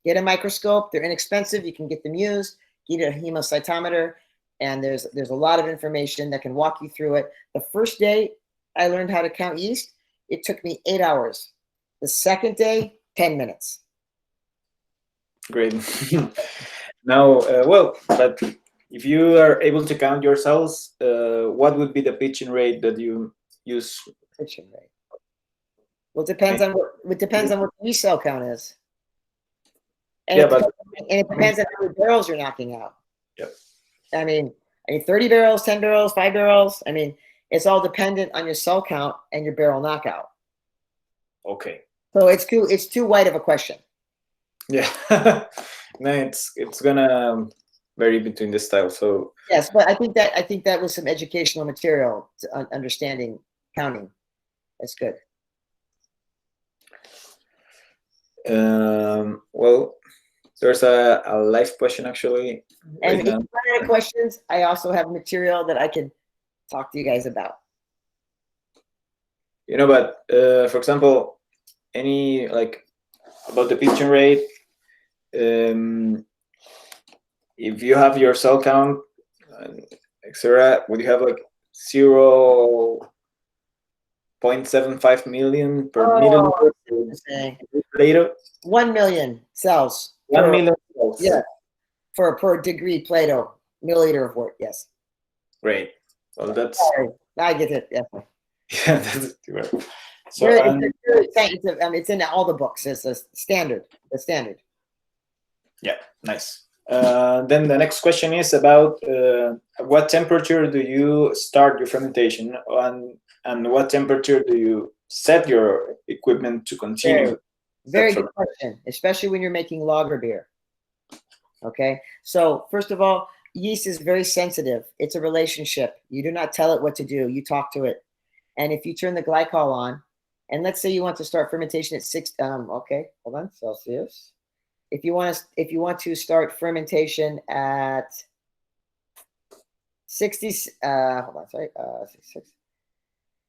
Speaker 3: Get a microscope. They're inexpensive. You can get them used. Get a hemocytometer, and there's a lot of information that can walk you through it. The first day I learned how to count yeast, it took me 8 hours. The second day, 10 minutes.
Speaker 2: Great. Now, but if you are able to count your cells, what would be the pitching rate that you use?
Speaker 3: Pitching rate. Well, it depends on what the yeast cell count is. And it depends on how many barrels you're knocking out.
Speaker 2: Yep.
Speaker 3: I mean 30 barrels, 10 barrels, 5 barrels. I mean, it's all dependent on your cell count and your barrel knockout.
Speaker 2: Okay.
Speaker 3: So it's too wide of a question.
Speaker 2: Yeah. No, it's gonna vary between the styles. So
Speaker 3: Yes, but I think that was some educational material to understanding counting. That's good.
Speaker 2: well, there's a live question actually
Speaker 3: And
Speaker 2: right
Speaker 3: if
Speaker 2: now.
Speaker 3: you have any questions, I also have material that I can talk to you guys about.
Speaker 2: But for example, any like about the pitching rate, if you have your cell count, etc., would you have like 0.75 million per milliliter Play-Doh?
Speaker 3: 1 million cells.
Speaker 2: 1 million cells.
Speaker 3: Yeah, per degree Play-Doh, milliliter of wort. Yes.
Speaker 2: Great. Well, that's
Speaker 3: Sorry, I get it. Yeah.
Speaker 2: yeah, that's right. So
Speaker 3: It's in all the books. It's a standard. The standard.
Speaker 2: yeah, nice. Then the next question is about what temperature do you start your fermentation on, and what temperature do you set your equipment to continue?
Speaker 3: Very good question, especially when you're making lager beer. Okay, so first of all, yeast is very sensitive. It's a relationship. You do not tell it what to do. You talk to it. And if you turn the glycol on, and let's say you want to start fermentation at Celsius. If you want to start fermentation at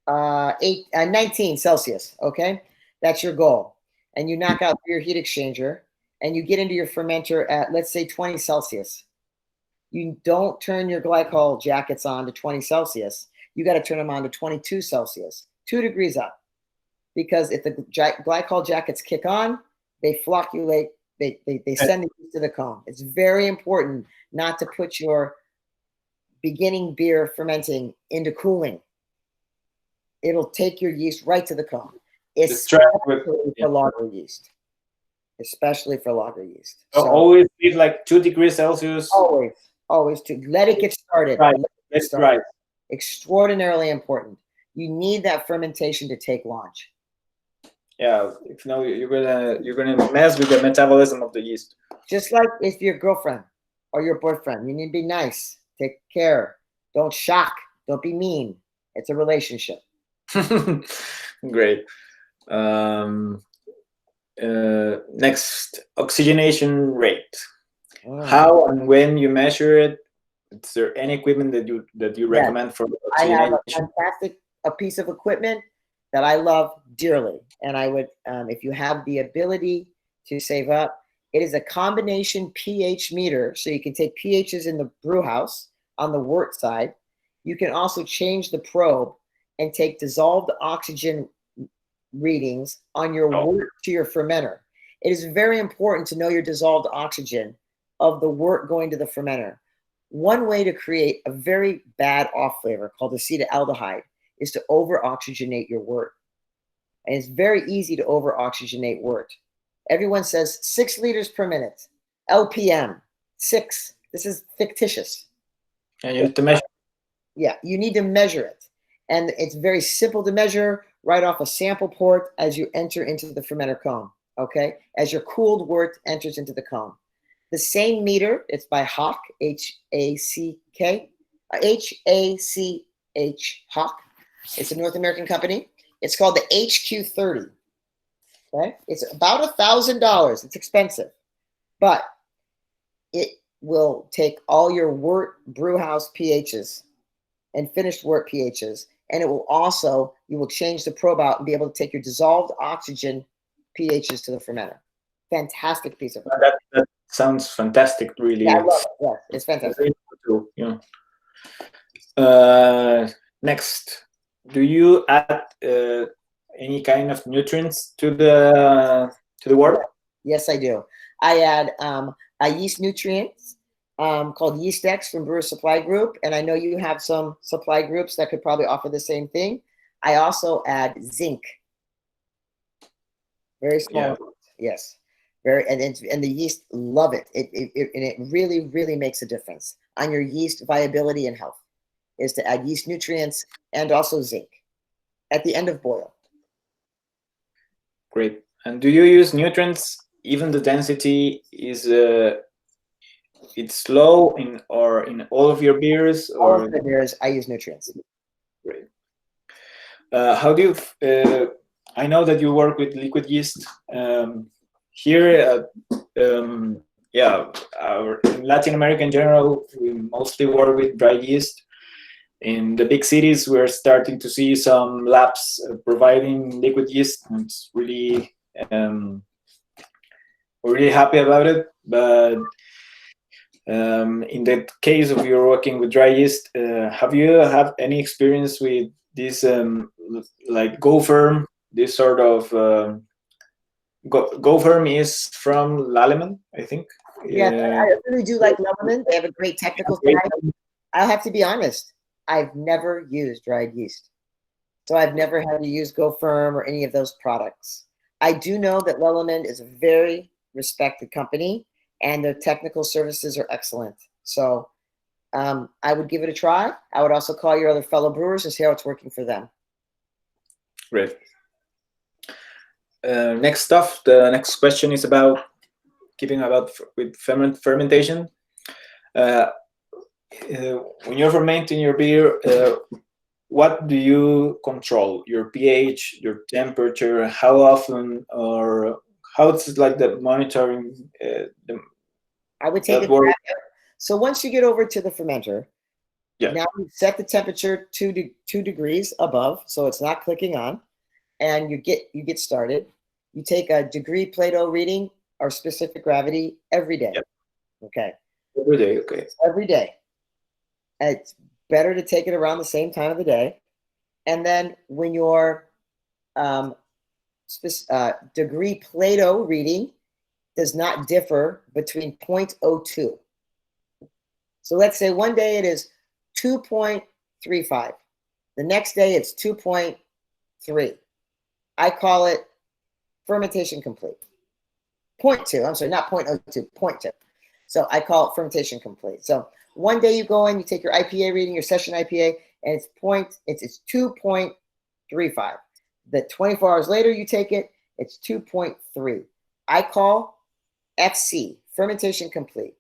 Speaker 3: 19 Celsius, okay? That's your goal. And you knock out your heat exchanger and you get into your fermenter at, let's say, 20 Celsius. You don't turn your glycol jackets on to 20 Celsius. You got to turn them on to 22 Celsius, 2 degrees up. Because if the glycol jackets kick on, they flocculate, they send the yeast to the cone. It's very important not to put your beginning beer fermenting into cooling. It'll take your yeast right to the cone. Especially for lager yeast. Especially for lager yeast.
Speaker 2: So always leave like 2 degrees Celsius.
Speaker 3: Always to let it get started.
Speaker 2: Right. That's right.
Speaker 3: Extraordinarily important. You need that fermentation to take launch.
Speaker 2: Yeah, if no, you're gonna mess with the metabolism of the yeast.
Speaker 3: Just like if your girlfriend or your boyfriend, you need to be nice, take care, don't shock, don't be mean. It's a relationship.
Speaker 2: Great. Next, oxygenation rate. How and when you measure it? Is there any equipment that you recommend for oxygenation?
Speaker 3: I have a fantastic piece of equipment that I love dearly, and I would, if you have the ability to save up, it is a combination pH meter, so you can take pHs in the brew house on the wort side. You can also change the probe and take dissolved oxygen readings on your wort to your fermenter. It is very important to know your dissolved oxygen of the wort going to the fermenter. One way to create a very bad off flavor called acetaldehyde is to over-oxygenate your wort. And it's very easy to over-oxygenate wort. Everyone says 6 liters per minute, LPM, 6. This is fictitious.
Speaker 2: And you have to measure.
Speaker 3: Yeah, you need to measure it. And it's very simple to measure right off a sample port as you enter into the fermenter cone, okay? As your cooled wort enters into the cone. The same meter, it's by Hach, H-A-C-K, H-A-C-H, Hach. It's a North American company. It's called the HQ30. Okay, it's about $1,000. It's expensive, but it will take all your wort brew house pHs and finished wort pHs, and it will also, you will change the probe out and be able to take your dissolved oxygen pHs to the fermenter. Fantastic piece of
Speaker 2: that sounds fantastic, really.
Speaker 3: Yeah, I love it. Yeah, it's fantastic.
Speaker 2: Yeah. Next, do you add any kind of nutrients to the wort?
Speaker 3: Yes, I do. I add a yeast nutrients called Yeast X from Brewer Supply Group, and I know you have some supply groups that could probably offer the same thing. I also add zinc. Very small. Yeah. Yes. Very, and the yeast love it. It really, really makes a difference on your yeast viability and health, is to add yeast nutrients and also zinc at the end of boil.
Speaker 2: Great. And do you use nutrients even the density is it's low in all of your beers,
Speaker 3: All
Speaker 2: or
Speaker 3: of the beers, I use nutrients.
Speaker 2: great. How do you? I know that you work with liquid yeast. Here, yeah, in Latin America in general, we mostly work with dry yeast. In the big cities, we're starting to see some labs providing liquid yeast. And it's really, we're really happy about it. But in the case of you're working with dry yeast, have you have any experience with this, like GoFirm? This sort of GoFirm is from Lallemand, I think.
Speaker 3: Yeah, I really do like Lallemand. They have a great technical side. I'll have to be honest. I've never used dried yeast. So I've never had to use GoFirm or any of those products. I do know that Lallemand is a very respected company and their technical services are excellent. So I would give it a try. I would also call your other fellow brewers and see how it's working for them.
Speaker 2: Great. Next stuff, the next question is about keeping about with fermentation. When you're fermenting your beer, what do you control? Your pH, your temperature, how often, or how it's like the monitoring?
Speaker 3: I would take it. So once you get over to the fermenter, now you set the temperature 2 degrees above, so it's not clicking on, and you get started. You take a degree Plato reading or specific gravity every day.
Speaker 2: Yep.
Speaker 3: Okay.
Speaker 2: Every day. Okay.
Speaker 3: Every day. It's better to take it around the same time of the day. And then when your degree Plato reading does not differ between 0.02. So let's say one day it is 2.35. The next day it's 2.3. I call it fermentation complete. 0.2, I'm sorry, not 0.02, 0.2. So I call it fermentation complete. So one day you go in, you take your IPA reading, your session IPA, and it's 2.35. The 24 hours later you take it, it's 2.3. I call FC, fermentation complete.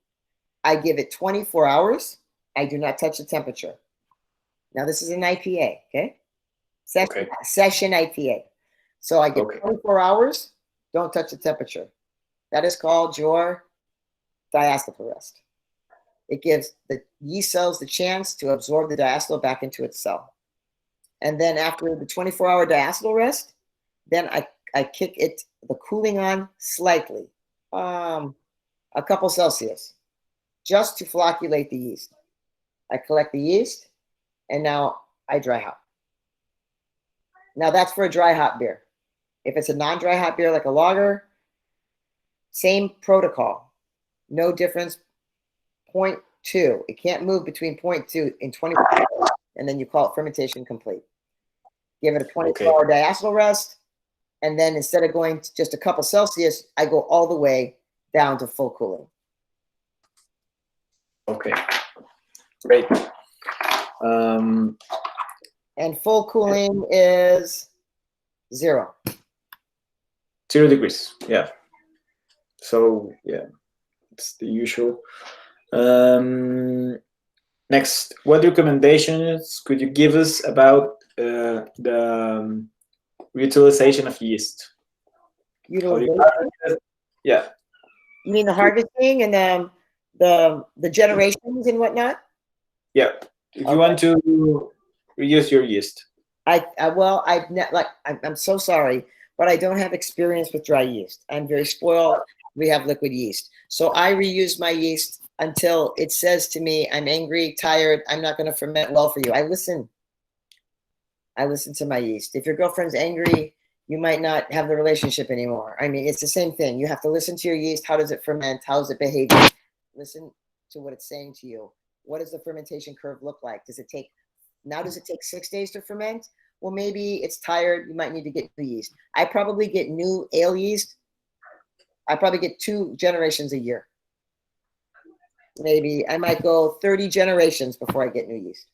Speaker 3: I give it 24 hours. I do not touch the temperature. Now this is an IPA, okay? Session IPA. So I give 24 hours, don't touch the temperature. That is called your diacetyl rest. It gives the yeast cells the chance to absorb the diacetyl back into its cell. And then after the 24-hour diacetyl rest, then I kick it, the cooling on slightly, a couple Celsius, just to flocculate the yeast. I collect the yeast, and now I dry hop. Now that's for a dry hop beer. If it's a non-dry hop beer like a lager, same protocol, no difference, 0.2. It can't move between 0.2 and 24 hours, and then you call it fermentation complete. Give it a 24-hour diacetyl rest, and then instead of going to just a couple Celsius, I go all the way down to full cooling.
Speaker 2: Okay, great.
Speaker 3: And full cooling is 0.
Speaker 2: 0 degrees, yeah. So, yeah, it's the usual. Next, what recommendations could you give us about the utilization of yeast?
Speaker 3: Utilization?
Speaker 2: Yeah.
Speaker 3: You mean the harvesting and the generations and whatnot?
Speaker 2: Yeah. If you want to reuse your yeast.
Speaker 3: I'm so sorry, but I don't have experience with dry yeast. I'm very spoiled. We have liquid yeast. So I reuse my yeast until it says to me, I'm angry, tired, I'm not going to ferment well for you. I listen to my yeast. If your girlfriend's angry, you might not have the relationship anymore. I mean, it's the same thing. You have to listen to your yeast. How does it ferment? How is it behaving? Listen to what it's saying to you. What does the fermentation curve look like? Does it take 6 days to ferment? Well, maybe it's tired. You might need to get new yeast. I probably get new ale yeast. I probably get 2 generations a year. Maybe I might go 30 generations before I get new yeast.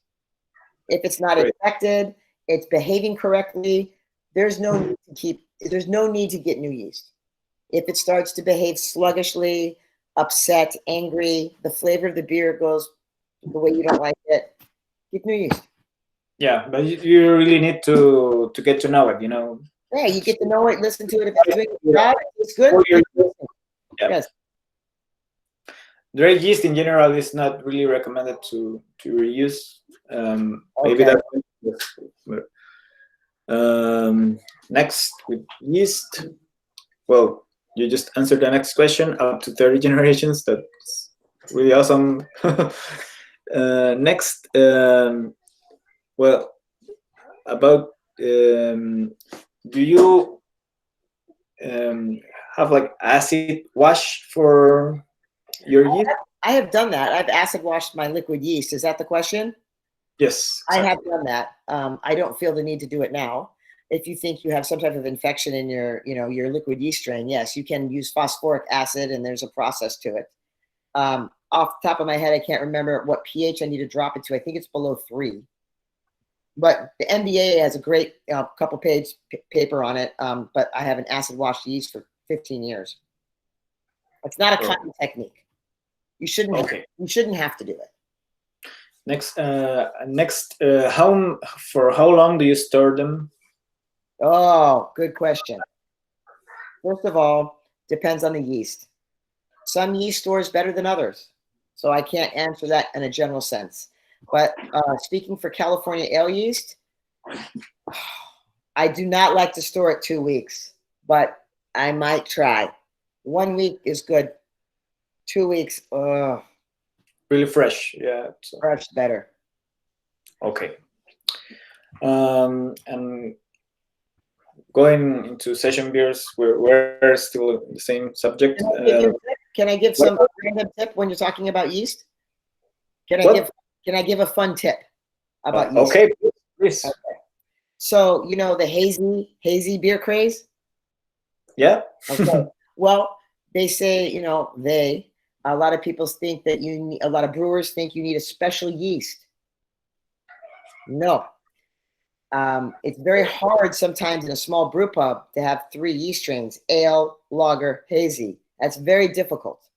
Speaker 3: If it's not infected, it's behaving correctly, there's no need to get new yeast. If it starts to behave sluggishly, upset, angry, the flavor of the beer goes the way you don't like it, get new yeast.
Speaker 2: Yeah, but you really need to get to know it, you know.
Speaker 3: Yeah, you get to know it, listen to it. If it's doing its job, it's good.
Speaker 2: Yeah.
Speaker 3: Yes.
Speaker 2: Dry yeast in general is not really recommended to reuse. Maybe
Speaker 3: Okay.
Speaker 2: next with yeast. Well, you just answered the next question. Up to 30 generations. That's really awesome. Next, well, about do you have like acid wash for your yeast?
Speaker 3: I have done that. I've acid washed my liquid yeast. Is that the question?
Speaker 2: Yes,
Speaker 3: I
Speaker 2: exactly.
Speaker 3: have done that. I don't feel the need to do it now. If you think you have some type of infection in your, your liquid yeast strain, yes, you can use phosphoric acid, and there's a process to it. Off the top of my head, I can't remember what pH I need to drop it to. I think it's below 3. But the MBA has a great couple page paper on it. But I have an acid washed yeast for 15 years. It's not a common technique. You shouldn't.
Speaker 2: Okay.
Speaker 3: You shouldn't have to do it.
Speaker 2: Next, how long do you store them?
Speaker 3: Oh, good question. First of all, depends on the yeast. Some yeast stores better than others, so I can't answer that in a general sense. But speaking for California ale yeast, I do not like to store it 2 weeks, but I might try. 1 week is good. 2 weeks,
Speaker 2: Really fresh, yeah. So.
Speaker 3: fresh better.
Speaker 2: Okay. And going into session beers, we're still the same subject.
Speaker 3: Can I give some random tip when you're talking about yeast? Can I give a fun tip about yeast?
Speaker 2: Okay, please.
Speaker 3: Okay. So the hazy beer craze?
Speaker 2: Yeah.
Speaker 3: Okay. Well, they say, a lot of people think that a lot of brewers think you need a special yeast. No. It's very hard sometimes in a small brew pub to have 3 yeast strains: ale, lager, hazy. That's very difficult.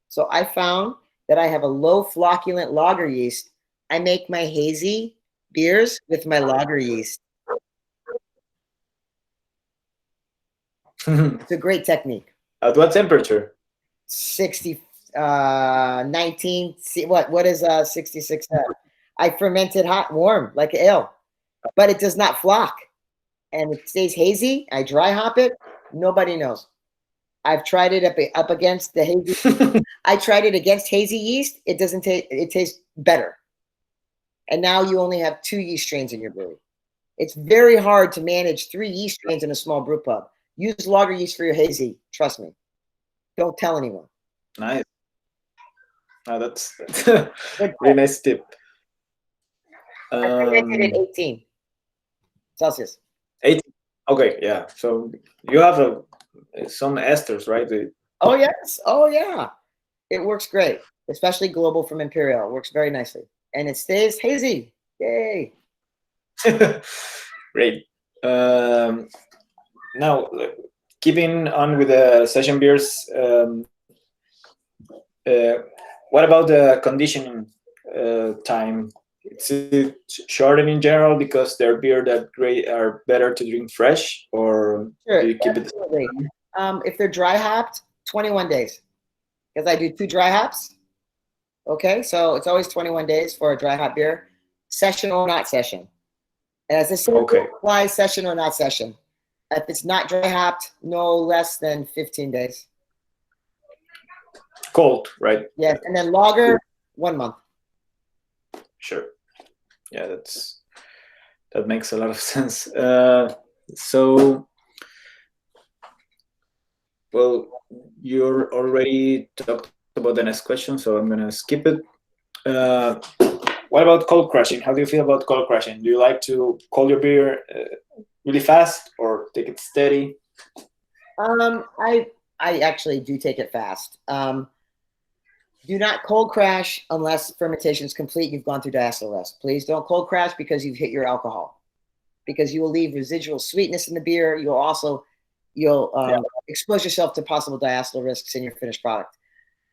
Speaker 3: So I found that I have a low flocculent lager yeast. I make my hazy beers with my lager yeast. It's a great technique.
Speaker 2: At what temperature?
Speaker 3: 19. What is 66? I ferment it hot, warm, like ale, but it does not flock, and it stays hazy. I dry hop it. Nobody knows. I've tried it up against the hazy. I tried it against hazy yeast. It doesn't taste. It tastes better. And now you only have 2 yeast strains in your brewery. It's very hard to manage 3 yeast strains in a small brew pub. Use lager yeast for your hazy. Trust me. Don't tell anyone.
Speaker 2: Nice. That's a really nice tip.
Speaker 3: I fermented at 18 Celsius.
Speaker 2: 18. Okay, yeah. So you have some esters, right?
Speaker 3: Oh yes. Oh yeah. It works great, especially global from Imperial. It works very nicely, and it stays hazy. Yay!
Speaker 2: Great. Now, keeping on with the session beers, what about the conditioning time? Is it shortened in general because they're beer that are better to drink fresh, or
Speaker 3: Sure,
Speaker 2: do you keep
Speaker 3: absolutely.
Speaker 2: it?
Speaker 3: If they're dry hopped, 21 days, because I do 2 dry hops. Okay, so it's always 21 days for a dry hop beer, session or not session. And as I said, apply session or not session. If it's not dry hopped, no less than 15 days.
Speaker 2: Cold, right?
Speaker 3: Yes, and then lager, 1 month.
Speaker 2: Sure. Yeah, that makes a lot of sense. So, well, you're already talked about the next question, so I'm gonna skip it. What about cold crushing? How do you feel about cold crushing? Do you like to cold your beer really fast or take it steady?
Speaker 3: I actually do take it fast. Do not cold crash unless fermentation is complete. You've gone through diacetyl rest. Please don't cold crash because you've hit your alcohol, because you will leave residual sweetness in the beer. You'll also you'll expose yourself to possible diacetyl risks in your finished product.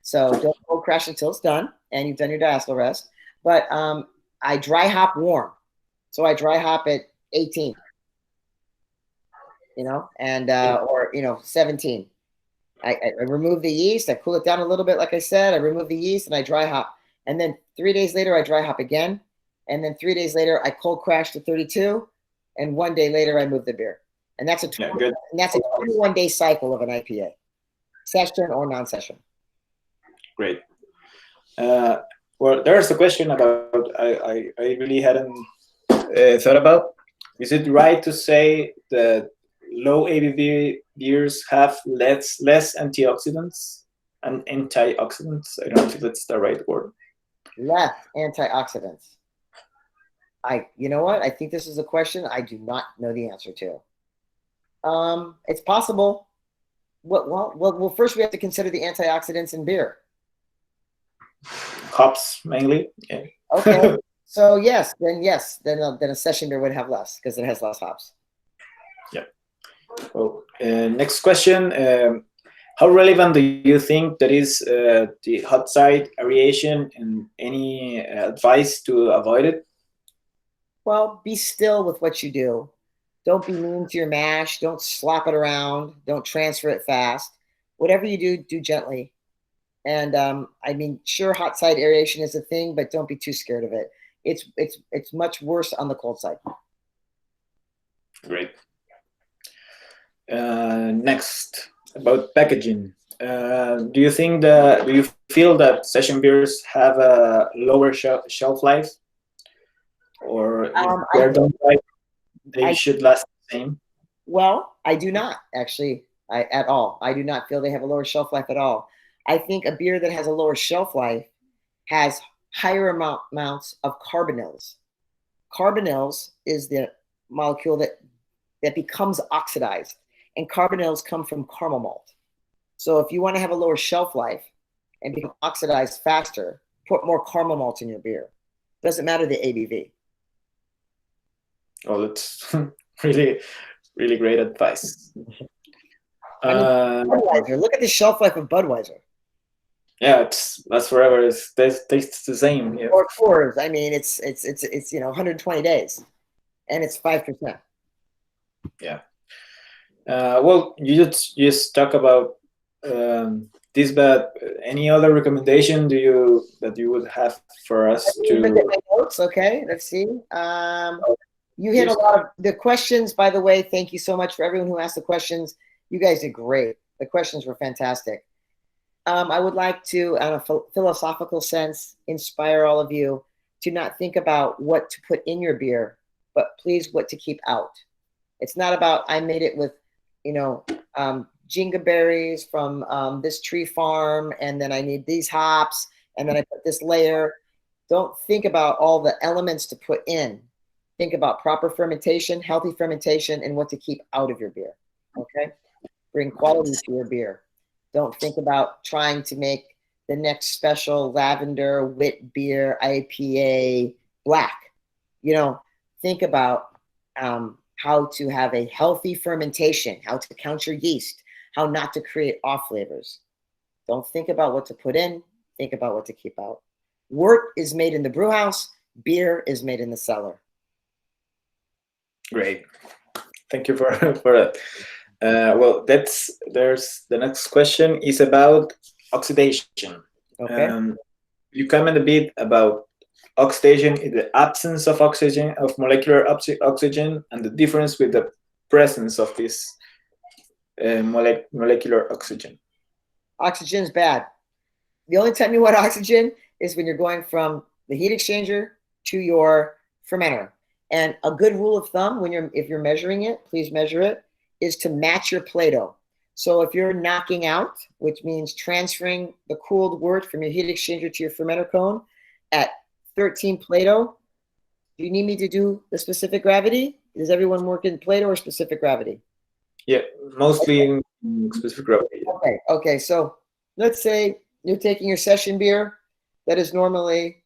Speaker 3: So don't cold crash until it's done and you've done your diacetyl rest. But I dry hop warm. So I dry hop at 18, and or 17. I remove the yeast, I cool it down a little bit, like I said, I remove the yeast and I dry hop. And then 3 days later, I dry hop again. And then 3 days later, I cold crash to 32. And 1 day later, I move the beer. And that's a 21-day cycle of an IPA, session or non-session.
Speaker 2: Great. Well, there's a question about I really hadn't thought about. Is it right to say that low ABV beers have less antioxidants and antioxidants? I don't know if that's the right word.
Speaker 3: Less antioxidants. You know what? I think this is a question I do not know the answer to. It's possible. Well, first we have to consider the antioxidants in beer.
Speaker 2: Hops mainly. Yeah.
Speaker 3: Okay. So yes, then a session beer would have less because it has less hops.
Speaker 2: Yeah. Well, next question. How relevant do you think that is the hot side aeration, and any advice to avoid it?
Speaker 3: Well, be still with what you do. Don't be mean to your mash. Don't slap it around. Don't transfer it fast. Whatever you do, do gently. And sure, hot side aeration is a thing, but don't be too scared of it. It's much worse on the cold side.
Speaker 2: Great. Next, about packaging. Do you feel that session beers have a lower shelf life, or they should last the same?
Speaker 3: Well, I do not actually at all. I do not feel they have a lower shelf life at all. I think a beer that has a lower shelf life has higher amounts of carbonyls. Carbonyls is the molecule that becomes oxidized, and carbonyls come from caramel malt. So if you want to have a lower shelf life and become oxidized faster, put more caramel malt in your beer. Doesn't matter the ABV.
Speaker 2: Oh, that's really, really great advice.
Speaker 3: Budweiser. Look at the shelf life of Budweiser.
Speaker 2: Yeah, that's forever. It tastes the same. Yeah.
Speaker 3: Or Coors. I mean, it's 120 days, and it's 5%.
Speaker 2: Yeah. Well, you just talk about this, but any other recommendation that you would have for us to
Speaker 3: look at my notes? Okay, let's see. You hit a lot of the questions, by the way. Thank you so much for everyone who asked the questions. You guys did great. The questions were fantastic. I would like to, on a philosophical sense, inspire all of you to not think about what to put in your beer, but please what to keep out. It's not about I made it with, jingaberries from this tree farm, and then I need these hops, and then I put this layer. Don't think about all the elements to put in. Think about proper fermentation, healthy fermentation, and what to keep out of your beer. Okay? Bring quality to your beer. Don't think about trying to make the next special lavender wit beer IPA black. Think about how to have a healthy fermentation, how to count your yeast, how not to create off flavors. Don't think about what to put in. Think about what to keep out. Wort is made in the brew house. Beer is made in the cellar.
Speaker 2: Great. Thank you for that. Well, there's the next question is about oxidation.
Speaker 3: Okay.
Speaker 2: You comment a bit about oxidation in the absence of oxygen, of molecular oxygen, and the difference with the presence of this molecular oxygen.
Speaker 3: Oxygen is bad. The only time you want oxygen is when you're going from the heat exchanger to your fermenter. And a good rule of thumb, if you're measuring it, please measure it, is to match your Play-Doh. So if you're knocking out, which means transferring the cooled wort from your heat exchanger to your fermenter cone at 13 Play-Doh, do you need me to do the specific gravity? Does everyone work in Play-Doh or specific gravity?
Speaker 2: Yeah, mostly in specific gravity.
Speaker 3: Okay. So let's say you're taking your session beer that is normally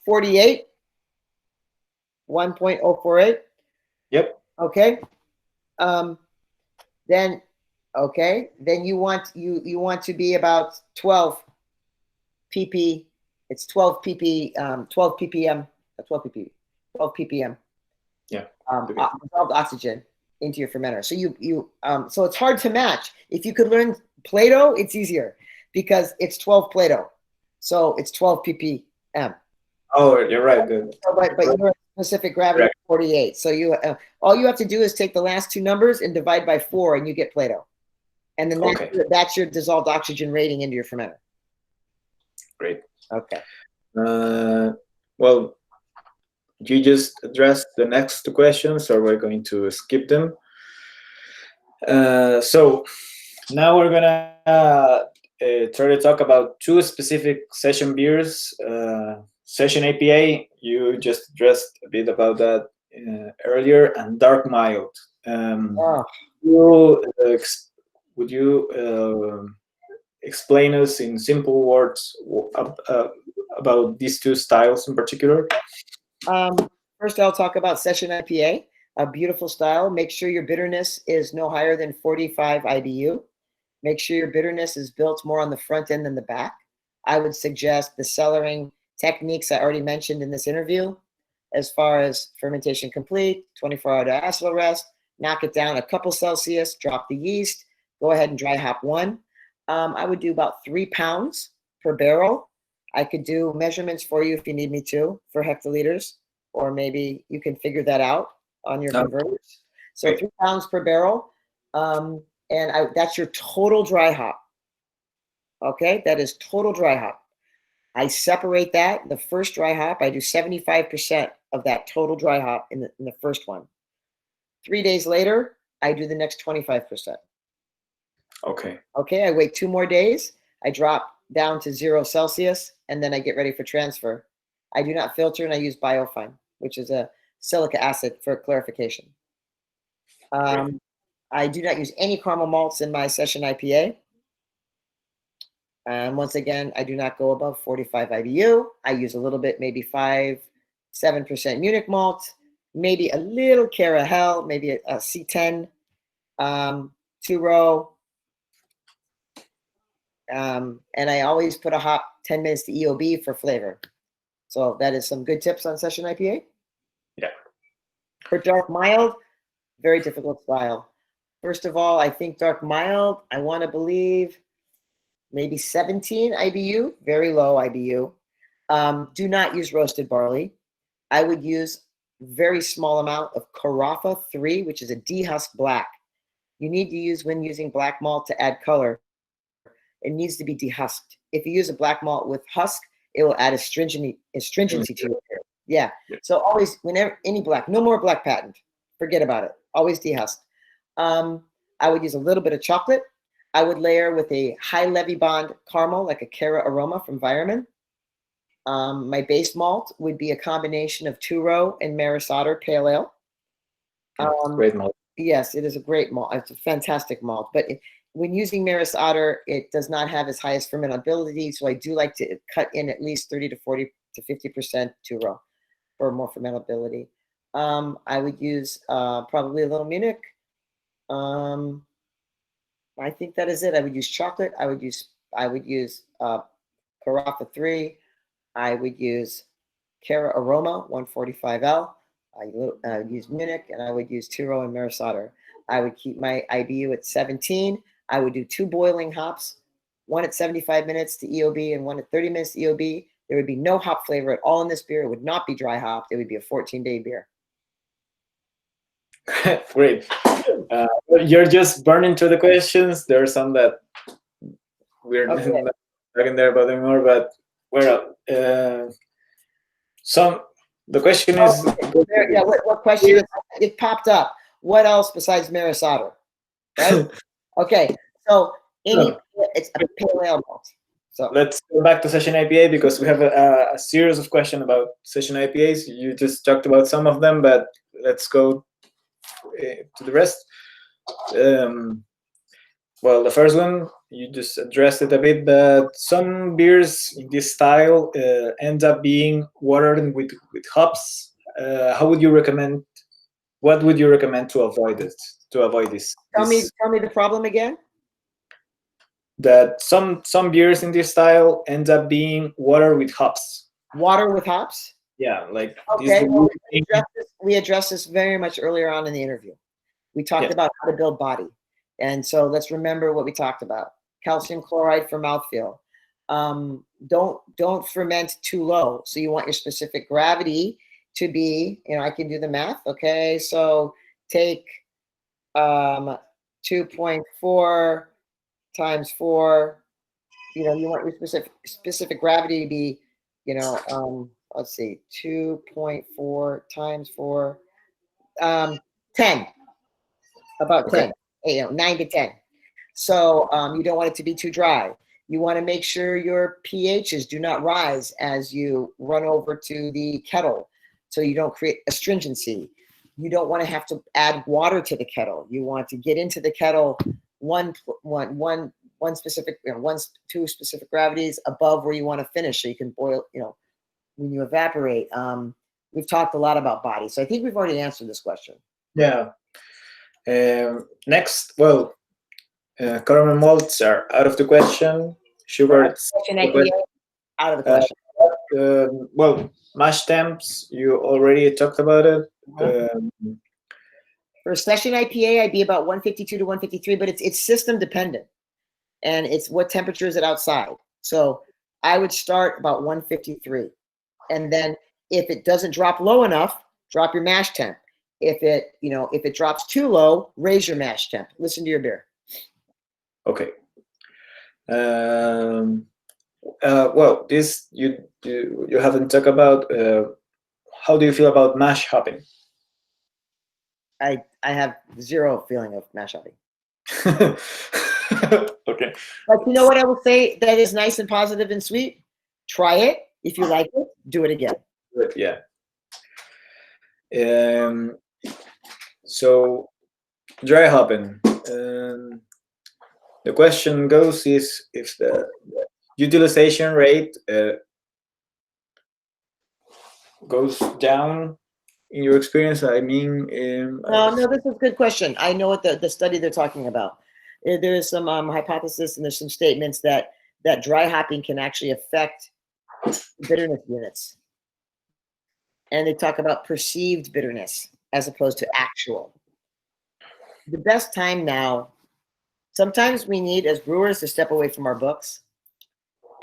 Speaker 3: 48, 1.048.
Speaker 2: Yep.
Speaker 3: Okay. Then, okay, then you want to be about 12 pp. It's 12 pp, 12 ppm, 12 pp, 12 ppm.
Speaker 2: Yeah.
Speaker 3: Dissolved oxygen into your fermenter. So so it's hard to match. If you could learn Plato, it's easier because it's 12 Plato. So it's 12 ppm.
Speaker 2: Oh, you're right. Good.
Speaker 3: But your specific gravity is 48. So all you have to do is take the last two numbers and divide by 4, and you get Plato. And then that's your dissolved oxygen rating into your fermenter.
Speaker 2: Great.
Speaker 3: Okay.
Speaker 2: Well, you just addressed the next two questions, so we're going to skip them. So now we're gonna try to talk about two specific session beers. Session IPA, you just addressed a bit about that earlier, and dark mild. Would you explain us in simple words about these two styles in particular?
Speaker 3: First, I'll talk about Session IPA, a beautiful style. Make sure your bitterness is no higher than 45 IBU. Make sure your bitterness is built more on the front end than the back. I would suggest the cellaring techniques I already mentioned in this interview, as far as fermentation complete, 24-hour diacetyl rest, knock it down a couple Celsius, drop the yeast, go ahead and dry hop 1. I would do about 3 pounds per barrel. I could do measurements for you if you need me to for hectoliters, or maybe you can figure that out on your converters. So 3 pounds per barrel, and that's your total dry hop. Okay, that is total dry hop. I separate that. The first dry hop, I do 75% of that total dry hop in the first one. 3 days later, I do the next 25%.
Speaker 2: Okay.
Speaker 3: Okay, I wait 2 more days. I drop down to 0 Celsius, and then I get ready for transfer. I do not filter, and I use Biofine, which is a silica acid for clarification. I do not use any caramel malts in my Session IPA. And once again, I do not go above 45 IBU. I use a little bit, maybe 5-7% Munich malt, maybe a little Carahel, maybe a C10, 2-row. And I always put a hop 10 minutes to EOB for flavor. So that is some good tips on Session IPA.
Speaker 2: Yeah.
Speaker 3: For dark mild, very difficult style. First of all, I think dark mild, I want to believe maybe 17 IBU, very low IBU. Do not use roasted barley. I would use very small amount of Carafa 3, which is a dehusked black. You need to use, when using black malt to add color, it needs to be dehusked. If you use a black malt with husk, it will add astringency to your beer. Yeah. So always, whenever any black, no more black patent. Forget about it. Always dehusked. I would use a little bit of chocolate. I would layer with a high levy bond caramel, like a Cara Aroma from Weyermann. My base malt would be a combination of 2-row and Maris Otter Pale Ale.
Speaker 2: Great malt.
Speaker 3: Yes, it is a great malt. It's a fantastic malt. But when using Maris Otter, it does not have as highest fermentability. So I do like to cut in at least 30 to 40 to 50% 2-row for more fermentability. I would use probably a little Munich. I think that is it. I would use chocolate. I would use Carafa 3. I would use Cara Aroma 145L. I would use Munich, and I would use 2-row and Maris Otter. I would keep my IBU at 17. I would do 2 boiling hops, one at 75 minutes to EOB and one at 30 minutes to EOB. There would be no hop flavor at all in this beer. It would not be dry hopped. It would be a 14-day beer.
Speaker 2: Great. You're just burning through the questions. There are some that we're not talking there about anymore, but the question is...
Speaker 3: what question is, it popped up. What else besides Maris Otter? Right? Okay, so it's a pale ale malt. So
Speaker 2: let's go back to Session IPA, because we have a series of questions about Session IPAs. You just talked about some of them, but let's go to the rest. Well, the first one, you just addressed it a bit, but some beers in this style end up being watered with hops. What would you recommend to avoid it? to avoid this.
Speaker 3: Tell me the problem again.
Speaker 2: That some beers in this style end up being water with hops.
Speaker 3: Water with hops?
Speaker 2: Yeah, like
Speaker 3: okay. Well, we addressed this very much earlier on in the interview. We talked about how to build body. And so let's remember what we talked about. Calcium chloride for mouthfeel. Don't ferment too low. So you want your specific gravity to be, I can do the math. Okay, so take 2.4 times 4. You want your specific gravity to be, let's see, 2.4 times 4, 10, about 10, 9 to 10. So you don't want it to be too dry. You want to make sure your pHs do not rise as you run over to the kettle, so you don't create astringency. You don't want to have to add water to the kettle. You want to get into the kettle one specific, 2 specific gravities above where you want to finish, so you can boil, when you evaporate. We've talked a lot about body, so I think we've already answered this question.
Speaker 2: Yeah. Next, well, caramel malts are out of the question. Sugar,
Speaker 3: out of the question.
Speaker 2: Well, mash temps, you already talked about it.
Speaker 3: For a session IPA, I'd be about 152 to 153, but it's system dependent, and it's what temperature is it outside. So I would start about 153, and then if it doesn't drop low enough, drop your mash temp. If it drops too low, raise your mash temp. Listen to your beer.
Speaker 2: Okay. Well, this you haven't talked about. How do you feel about mash hopping?
Speaker 3: I have zero feeling of mash hopping.
Speaker 2: Okay.
Speaker 3: But you know what I will say that is nice and positive and sweet? Try it. If you like it, do it again.
Speaker 2: Good, yeah. So dry hopping. The question goes is if the utilization rate goes down in your experience. I mean,
Speaker 3: no, this is a good question. I know what the study they're talking about. There is some hypothesis and there's some statements that dry hopping can actually affect bitterness units. And they talk about perceived bitterness as opposed to actual. The best time now, sometimes we need as brewers to step away from our books,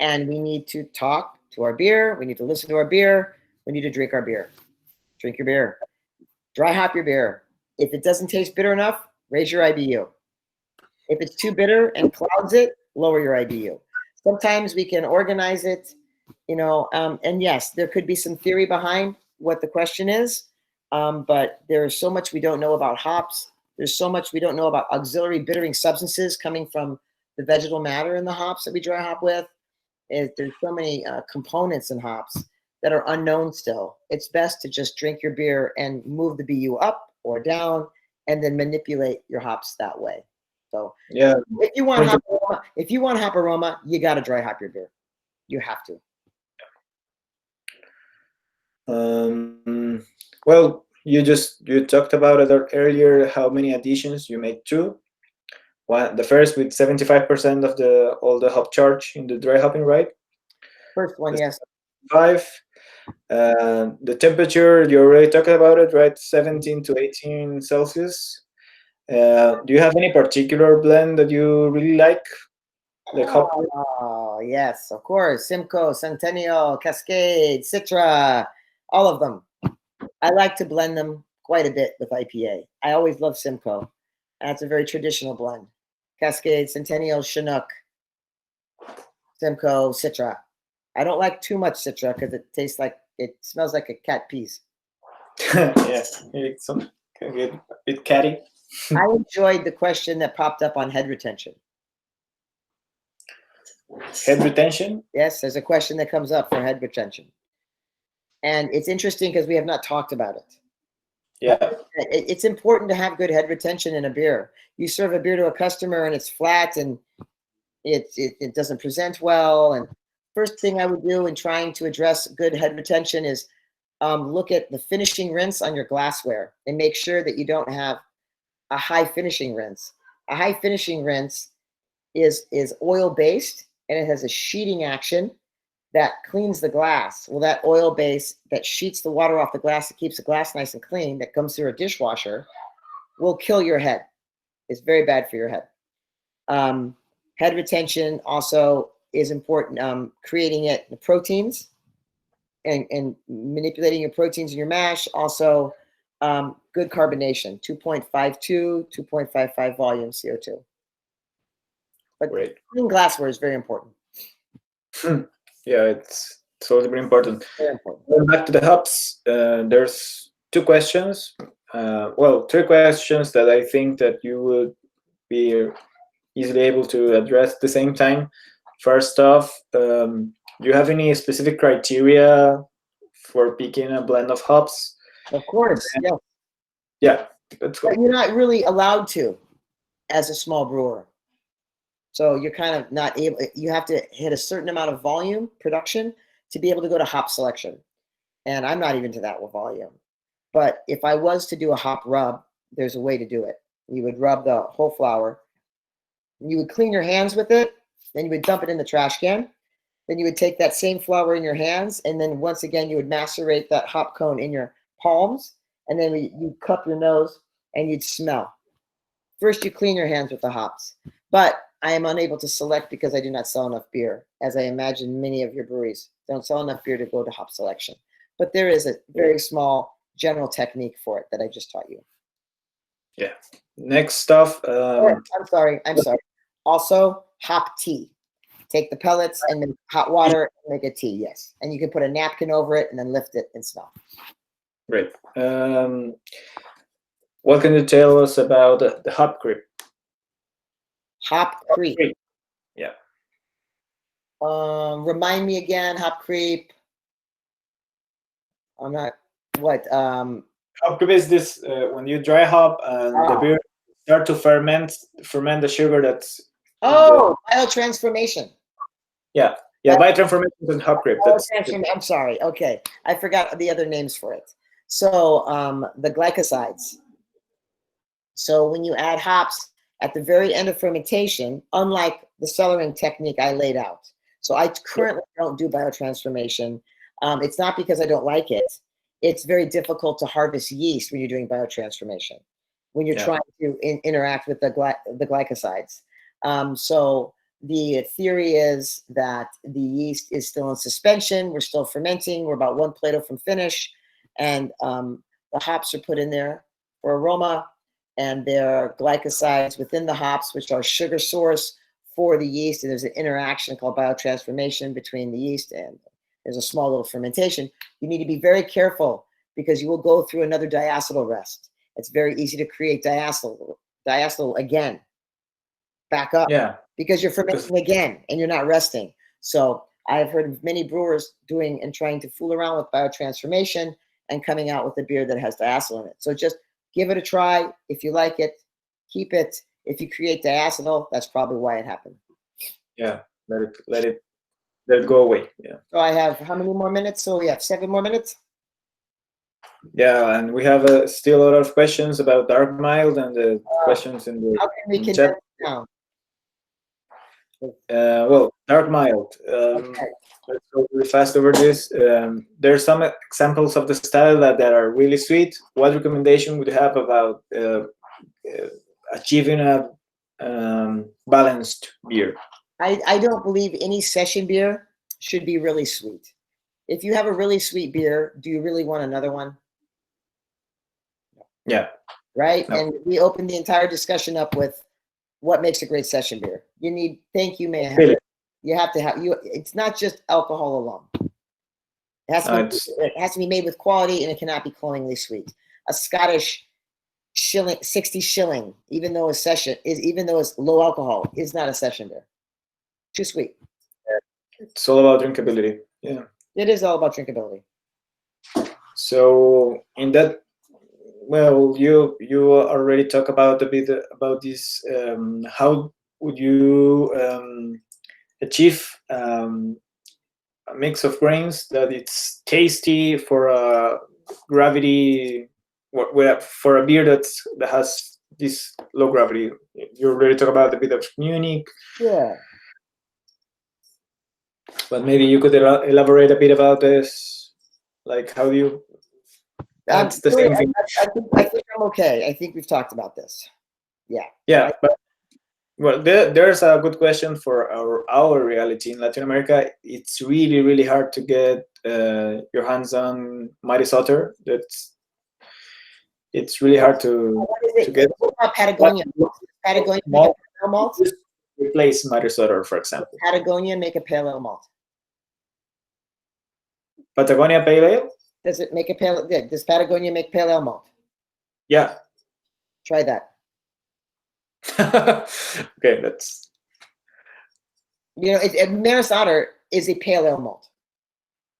Speaker 3: and we need to talk to our beer. We need to listen to our beer. We need to drink our beer. Drink your beer. Dry hop your beer. If it doesn't taste bitter enough, raise your IBU. If it's too bitter and clouds it, lower your IBU. Sometimes we can organize it, and yes, there could be some theory behind what the question is, but there's so much we don't know about hops. There's so much we don't know about auxiliary bittering substances coming from the vegetal matter in the hops that we dry hop with. There's so many components in hops that are unknown still. It's best to just drink your beer and move the BU up or down, and then manipulate your hops that way. So
Speaker 2: yeah,
Speaker 3: if you want hop aroma, you got to dry hop your beer. You have to.
Speaker 2: Well, you talked about it earlier. How many additions you made? 2. One, the first with 75% of all the hop charge in the dry hopping, right?
Speaker 3: First one, yes.
Speaker 2: 5. The temperature, you already talked about it, right? 17 to 18 Celsius. Do you have any particular blend that you really like?
Speaker 3: Oh, yes, of course. Simcoe, Centennial, Cascade, Citra, all of them. I like to blend them quite a bit with IPA. I always love Simcoe. That's a very traditional blend. Cascade, Centennial, Chinook, Simcoe, Citra. I don't like too much Citra because it smells like a cat piece.
Speaker 2: Yeah, it's a bit catty.
Speaker 3: I enjoyed the question that popped up on head retention.
Speaker 2: Head retention?
Speaker 3: Yes, there's a question that comes up for head retention. And it's interesting because we have not talked about it.
Speaker 2: Yeah.
Speaker 3: It's important to have good head retention in a beer. You serve a beer to a customer and it's flat and it doesn't present well. And first thing I would do in trying to address good head retention is look at the finishing rinse on your glassware and make sure that you don't have a high finishing rinse. A high finishing rinse is oil based, and it has a sheeting action that cleans the glass. Well, that oil base that sheets the water off the glass, that keeps the glass nice and clean, that comes through a dishwasher, will kill your head. It's very bad for your head. Head retention also is important. Creating it, the proteins, and manipulating your proteins in your mash. Also, good carbonation, 2.52, 2.55 volume CO2. But
Speaker 2: Great.
Speaker 3: clean glassware is very important.
Speaker 2: Yeah, it's also very important.
Speaker 3: Very important.
Speaker 2: Going back to the hops, there's two questions. Well, three questions that I think that you would be easily able to address at the same time. First off, do you have any specific criteria for picking a blend of hops?
Speaker 3: Of course, yeah.
Speaker 2: Yeah, that's
Speaker 3: But
Speaker 2: good.
Speaker 3: you're not really allowed to as a small brewer. So you're kind of not able, you have to hit a certain amount of volume production to be able to go to hop selection. And I'm not even to that volume. But if I was to do a hop rub, there's a way to do it. You would rub the whole flour. You would clean your hands with it. Then you would dump it in the trash can. Then you would take that same flour in your hands. And then once again, you would macerate that hop cone in your palms. And then you'd cup your nose and you'd smell. First, you clean your hands with the hops. But I am unable to select because I do not sell enough beer, as I imagine many of your breweries don't sell enough beer to go to hop selection. But there is a very small general technique for it that I just taught you.
Speaker 2: Yeah. Next stuff.
Speaker 3: I'm sorry. Also, hop tea. Take the pellets and then hot water and make a tea, yes. And you can put a napkin over it and then lift it and smell.
Speaker 2: Great. What can you tell us about the hop creep?
Speaker 3: Hop creep.
Speaker 2: Yeah.
Speaker 3: Remind me again, hop creep. I'm not, what?
Speaker 2: Hop creep is this, when you dry hop and the beer start to ferment the sugar that's...
Speaker 3: Biotransformation.
Speaker 2: Yeah, biotransformation and hop creep.
Speaker 3: I'm sorry. Okay, I forgot the other names for it. So the glycosides. So when you add hops at the very end of fermentation, unlike the cellaring technique I laid out. So I currently don't do biotransformation. It's not because I don't like it. It's very difficult to harvest yeast when you're doing biotransformation, when you're trying to interact with the glycosides. So the theory is that the yeast is still in suspension. We're still fermenting. We're about one Plato from finish. And the hops are put in there for aroma. And there are glycosides within the hops, which are sugar source for the yeast. And there's an interaction called biotransformation between the yeast, and there's a small little fermentation. You need to be very careful because you will go through another diacetyl rest. It's very easy to create diacetyl again, back up, because you're fermenting again and you're not resting. So I've heard of many brewers doing and trying to fool around with biotransformation and coming out with a beer that has diacetyl in it. So just give it a try. If you like it, keep it. If you create diacetyl, that's probably why it happened.
Speaker 2: Yeah, let it go away. Yeah.
Speaker 3: So I have how many more minutes? So we have 7 more minutes.
Speaker 2: Yeah, and we have still a lot of questions about dark mild and the questions in the,
Speaker 3: how can we
Speaker 2: chat.
Speaker 3: Down?
Speaker 2: Well, dark mild. Let's go really fast over this. There's some examples of the style that are really sweet. What recommendation would you have about achieving a balanced beer?
Speaker 3: I don't believe any session beer should be really sweet. If you have a really sweet beer, do you really want another one?
Speaker 2: Yeah.
Speaker 3: Right?
Speaker 2: No.
Speaker 3: And we opened the entire discussion up with what makes a great session beer. You need, you have to have, it's not just alcohol alone. It has to be made with quality, and it cannot be cloyingly sweet. A Scottish shilling, 60 shilling, even though it's low alcohol, is not a session beer. Too sweet.
Speaker 2: It's all about drinkability. Yeah.
Speaker 3: It is all about drinkability.
Speaker 2: So in that, well, you already talked about a bit about this. How would you achieve a mix of grains that it's tasty for a gravity, for a beer that has this low gravity? You already talked about a bit of Munich.
Speaker 3: Yeah.
Speaker 2: But maybe you could elaborate a bit about this. Like, how do you? That's the same thing.
Speaker 3: I think I'm okay. I think we've talked about this. Yeah.
Speaker 2: Yeah, but well, there's a good question for our reality in Latin America. It's really, really hard to get your hands on Mighty Sauter. It's really hard to get.
Speaker 3: What about Patagonia? Patagonia make a pale ale malt?
Speaker 2: Replace Mighty Sauter, for example.
Speaker 3: Patagonia make a pale ale malt.
Speaker 2: Patagonia Pale Ale?
Speaker 3: Does it make a pale? Does Patagonia make pale ale malt?
Speaker 2: Yeah.
Speaker 3: Try that.
Speaker 2: Okay, that's.
Speaker 3: Maris Otter is a pale ale malt.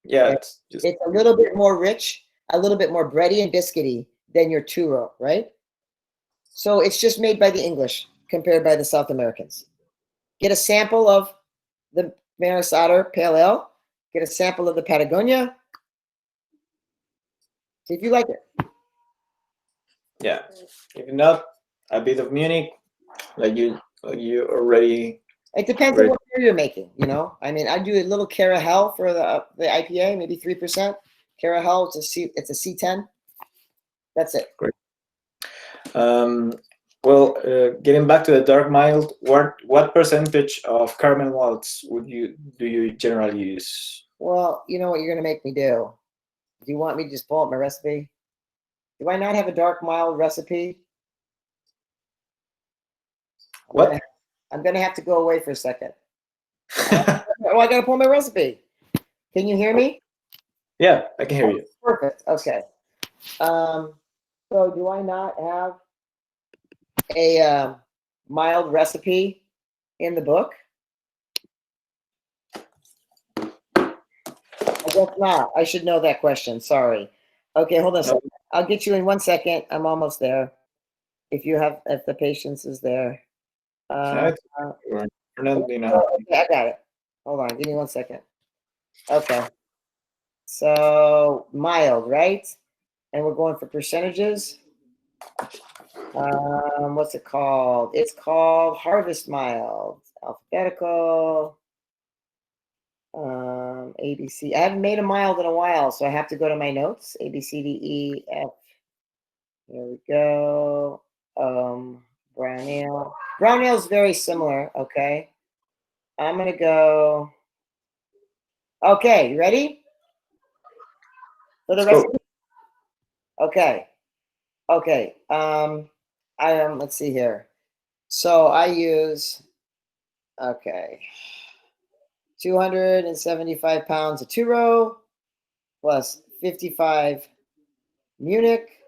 Speaker 2: Yeah,
Speaker 3: it's a little bit more rich, a little bit more bready and biscuity than your Turo, right? So it's just made by the English compared by the South Americans. Get a sample of the Maris Otter Pale Ale. Get a sample of the Patagonia. See if you like it.
Speaker 2: Yeah. If not, a bit of Munich, like you already.
Speaker 3: It depends on what beer you're making, I mean, I do a little Carahel for the IPA, maybe 3%. Carahel, it's a C10. That's it.
Speaker 2: Great. Well, getting back to the dark mild, what percentage of caramel malts do you generally use?
Speaker 3: Well, you know what you're gonna make me do. Do you want me to just pull up my recipe? Do I not have a dark mild recipe?
Speaker 2: What?
Speaker 3: I'm gonna have to go away for a second. I gotta pull my recipe. Can you hear me?
Speaker 2: Yeah, I can hear you.
Speaker 3: Perfect. Okay. So do I not have a mild recipe in the book? I guess not. I should know that question. Sorry. Okay, hold on a second. I'll get you in 1 second. I'm almost there. If the patience is there. Okay, I got it. Hold on. Give me 1 second. Okay. So mild, right? And we're going for percentages. What's it called? It's called Harvest Mild. Alphabetical. ABC. I haven't made a mild in a while, so I have to go to my notes. A, B, C, D, E, F. There we go. Brown ale. Brown ale is very similar. Okay. I'm gonna go. Okay, you ready? For the rest. Okay. Okay. Let's see here. So I use. Okay. 275 pounds of Turo, plus 55 Munich,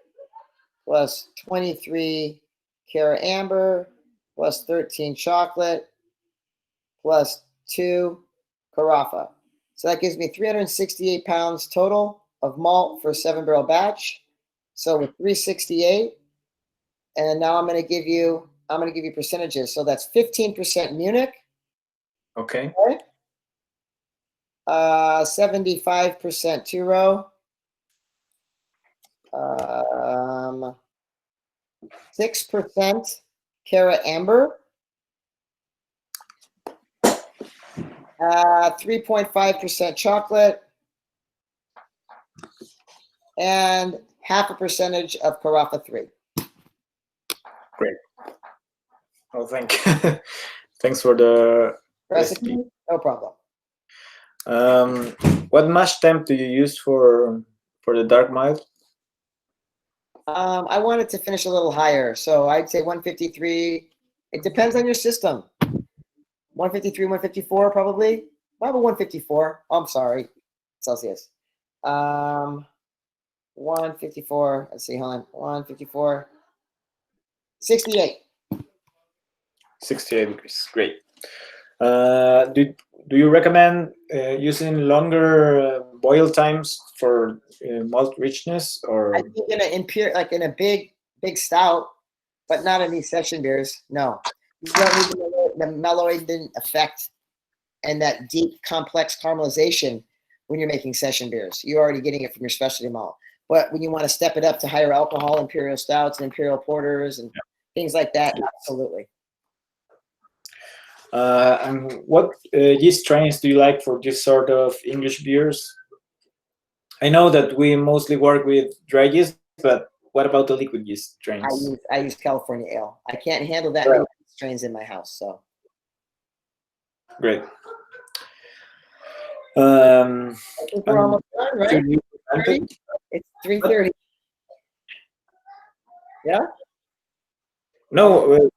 Speaker 3: plus 23 Cara Amber, plus 13 chocolate, plus 2 Carafa. So that gives me 368 pounds total of malt for a 7-barrel batch. So with 368, and now I'm going to give you percentages. So that's 15% Munich.
Speaker 2: Okay.
Speaker 3: 75% Turo. 6% Cara Amber. 3.5% chocolate. And 0.5 percentage of Carafa 3.
Speaker 2: Great. Well, thanks for the recipe.
Speaker 3: No problem.
Speaker 2: What mash temp do you use for the dark mild?
Speaker 3: I wanted to finish a little higher, so I'd say 153. It depends on your system. 153, 154 probably. I have a 154. Oh, I'm sorry, Celsius. 154. Let's see, hold on. 154. 68.
Speaker 2: 68 degrees. Great. Do you recommend using longer boil times for malt richness, or?
Speaker 3: I think in a big stout, but not in these session beers. No, you don't need the mellow effect and that deep, complex caramelization when you're making session beers. You're already getting it from your specialty malt. But when you want to step it up to higher alcohol imperial stouts and imperial porters and things like that. Absolutely.
Speaker 2: And what yeast strains do you like for this sort of English beers? I know that we mostly work with dry yeast, but what about the liquid yeast strains?
Speaker 3: I use California ale. I can't handle that many strains in my house, so.
Speaker 2: Great.
Speaker 3: I think we're almost done, right? It's 3:30. Yeah.
Speaker 2: No,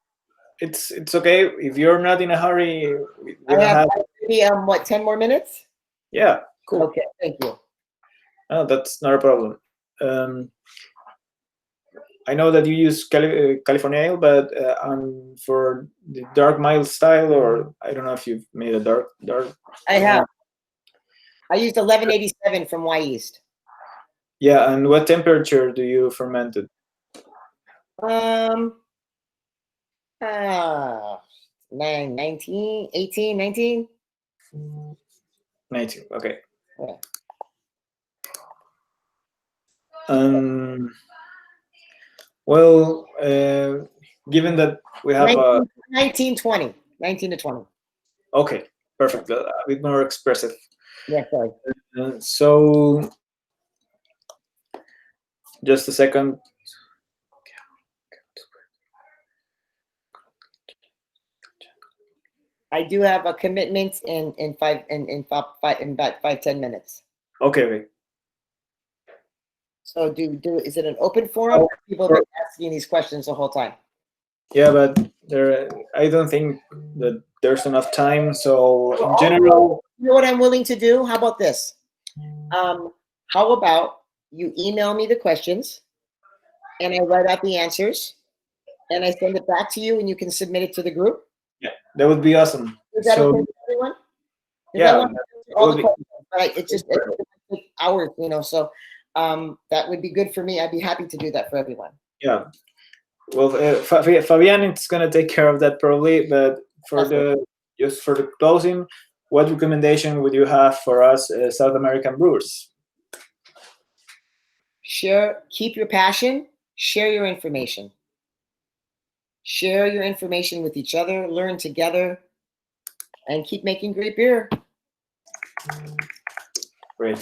Speaker 2: it's okay if you're not in a hurry. We don't have
Speaker 3: maybe what, 10 more minutes?
Speaker 2: Yeah, cool.
Speaker 3: Okay, thank you.
Speaker 2: No, that's not a problem. I know that you use California ale, but for the dark mild style, or I don't know if you've made a dark.
Speaker 3: I have. I used 1187 from Y Yeast.
Speaker 2: Yeah, and what temperature do you ferment it?
Speaker 3: 19, 18, 19.
Speaker 2: 19. Okay.
Speaker 3: Yeah.
Speaker 2: Well, given that we have
Speaker 3: 19 to 20.
Speaker 2: Okay, perfect. A bit more expressive.
Speaker 3: Yeah, sorry.
Speaker 2: So, just a second.
Speaker 3: I do have a commitment in about 5-10 minutes.
Speaker 2: Okay.
Speaker 3: So is it an open forum? Or people have been asking these questions the whole time?
Speaker 2: Yeah, but I don't think that there's enough time. So in general,
Speaker 3: you know what I'm willing to do? How about this? How about you email me the questions, and I write out the answers, and I send it back to you, and you can submit it to the group?
Speaker 2: Yeah, that would be awesome.
Speaker 3: Is that okay for everyone?
Speaker 2: Yeah,
Speaker 3: it just takes hours, so that would be good for me. I'd be happy to do that for everyone.
Speaker 2: Yeah. Well, Fabian is going to take care of that probably, but just for the closing, what recommendation would you have for us South American brewers?
Speaker 3: Keep your passion, share your information. Share your information with each other, learn together, and keep making great beer.
Speaker 2: Great.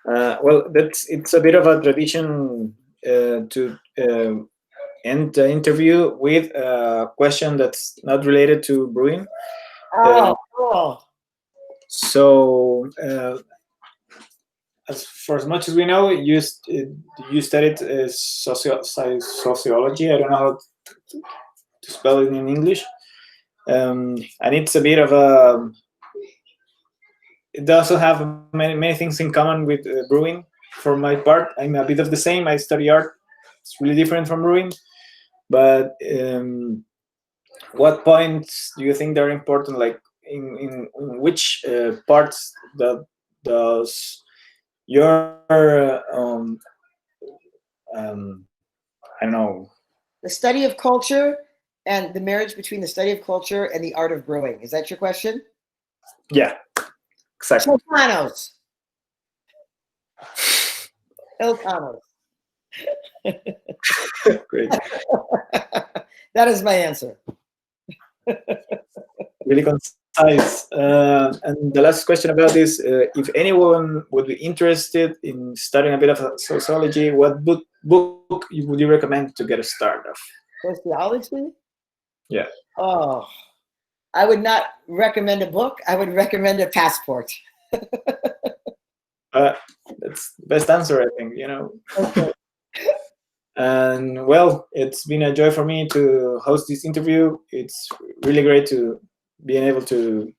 Speaker 2: Well, it's a bit of a tradition to end the interview with a question that's not related to brewing.
Speaker 3: Cool.
Speaker 2: So, for as much as we know, you studied sociology. I don't know how to spell it in English, and it's a bit of a. It also have many things in common with brewing. For my part, I'm a bit of the same. I study art. It's really different from brewing. But what points do you think they're important? Like in which parts does your I don't know,
Speaker 3: the study of culture and the marriage between the study of culture and the art of brewing? Is that your question?
Speaker 2: Yeah, exactly.
Speaker 3: Ilcanos.
Speaker 2: Great.
Speaker 3: That is my answer.
Speaker 2: Really concise. And the last question about this, if anyone would be interested in studying a bit of sociology, what book would you recommend to get a start of?
Speaker 3: Sociology?
Speaker 2: Yeah.
Speaker 3: Oh, I would not recommend a book. I would recommend a passport.
Speaker 2: That's the best answer, I think,
Speaker 3: Okay.
Speaker 2: And well, it's been a joy for me to host this interview. It's really great to being able to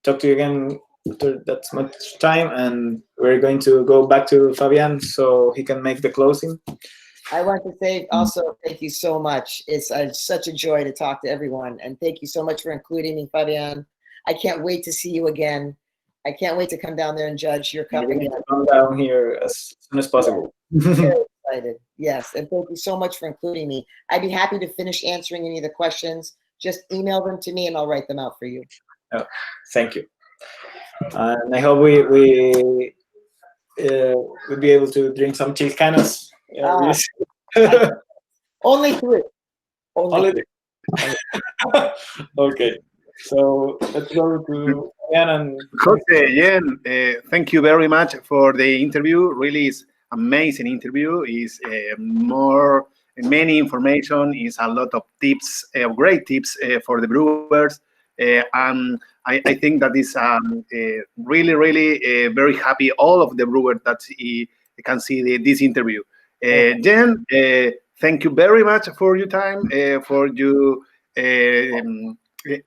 Speaker 2: talk to you again after that much time. And we're going to go back to Fabian so he can make the closing.
Speaker 3: I want to say also thank you so much. It's such a joy to talk to everyone. And thank you so much for including me, Fabian. I can't wait to see you again. I can't wait to come down there and judge your cup again.
Speaker 2: Come down here as soon as possible.
Speaker 3: Very excited. Yes, and thank you so much for including me. I'd be happy to finish answering any of the questions. Just email them to me, and I'll write them out for you.
Speaker 2: Oh, thank you. And I hope we will be able to drink some Chilcanos.
Speaker 3: Only 3. Only.
Speaker 2: Okay, so let's go to Jan and
Speaker 1: Jose, Jen, thank you very much for the interview. Really, is amazing interview. Is many information. Is a lot of tips, great tips for the brewers. And I think that is really very happy. All of the brewers that can see this interview. Jen, thank you very much for your time. For your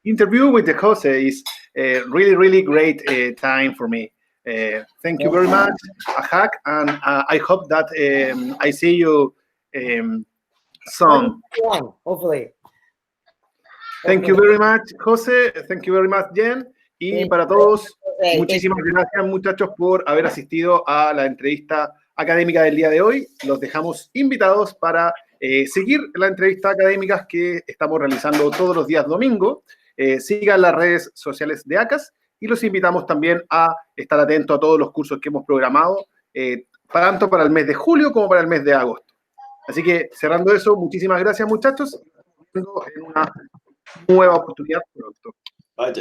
Speaker 1: interview with the Jose is really great time for me. Thank you very much, Ahak, and I hope that I see you soon.
Speaker 3: Hopefully.
Speaker 1: Thank you very much, José. Thank you very much, Jen. Y para todos, muchísimas gracias, muchachos, por haber asistido a la entrevista académica del día de hoy. Los dejamos invitados para seguir la entrevista académicas que estamos realizando todos los días domingo. Sigan las redes sociales de ACAS y los invitamos también a estar atentos a todos los cursos que hemos programado, tanto para el mes de julio como para el mes de agosto. Así que, cerrando eso, muchísimas gracias, muchachos. En una nueva oportunidad pronto.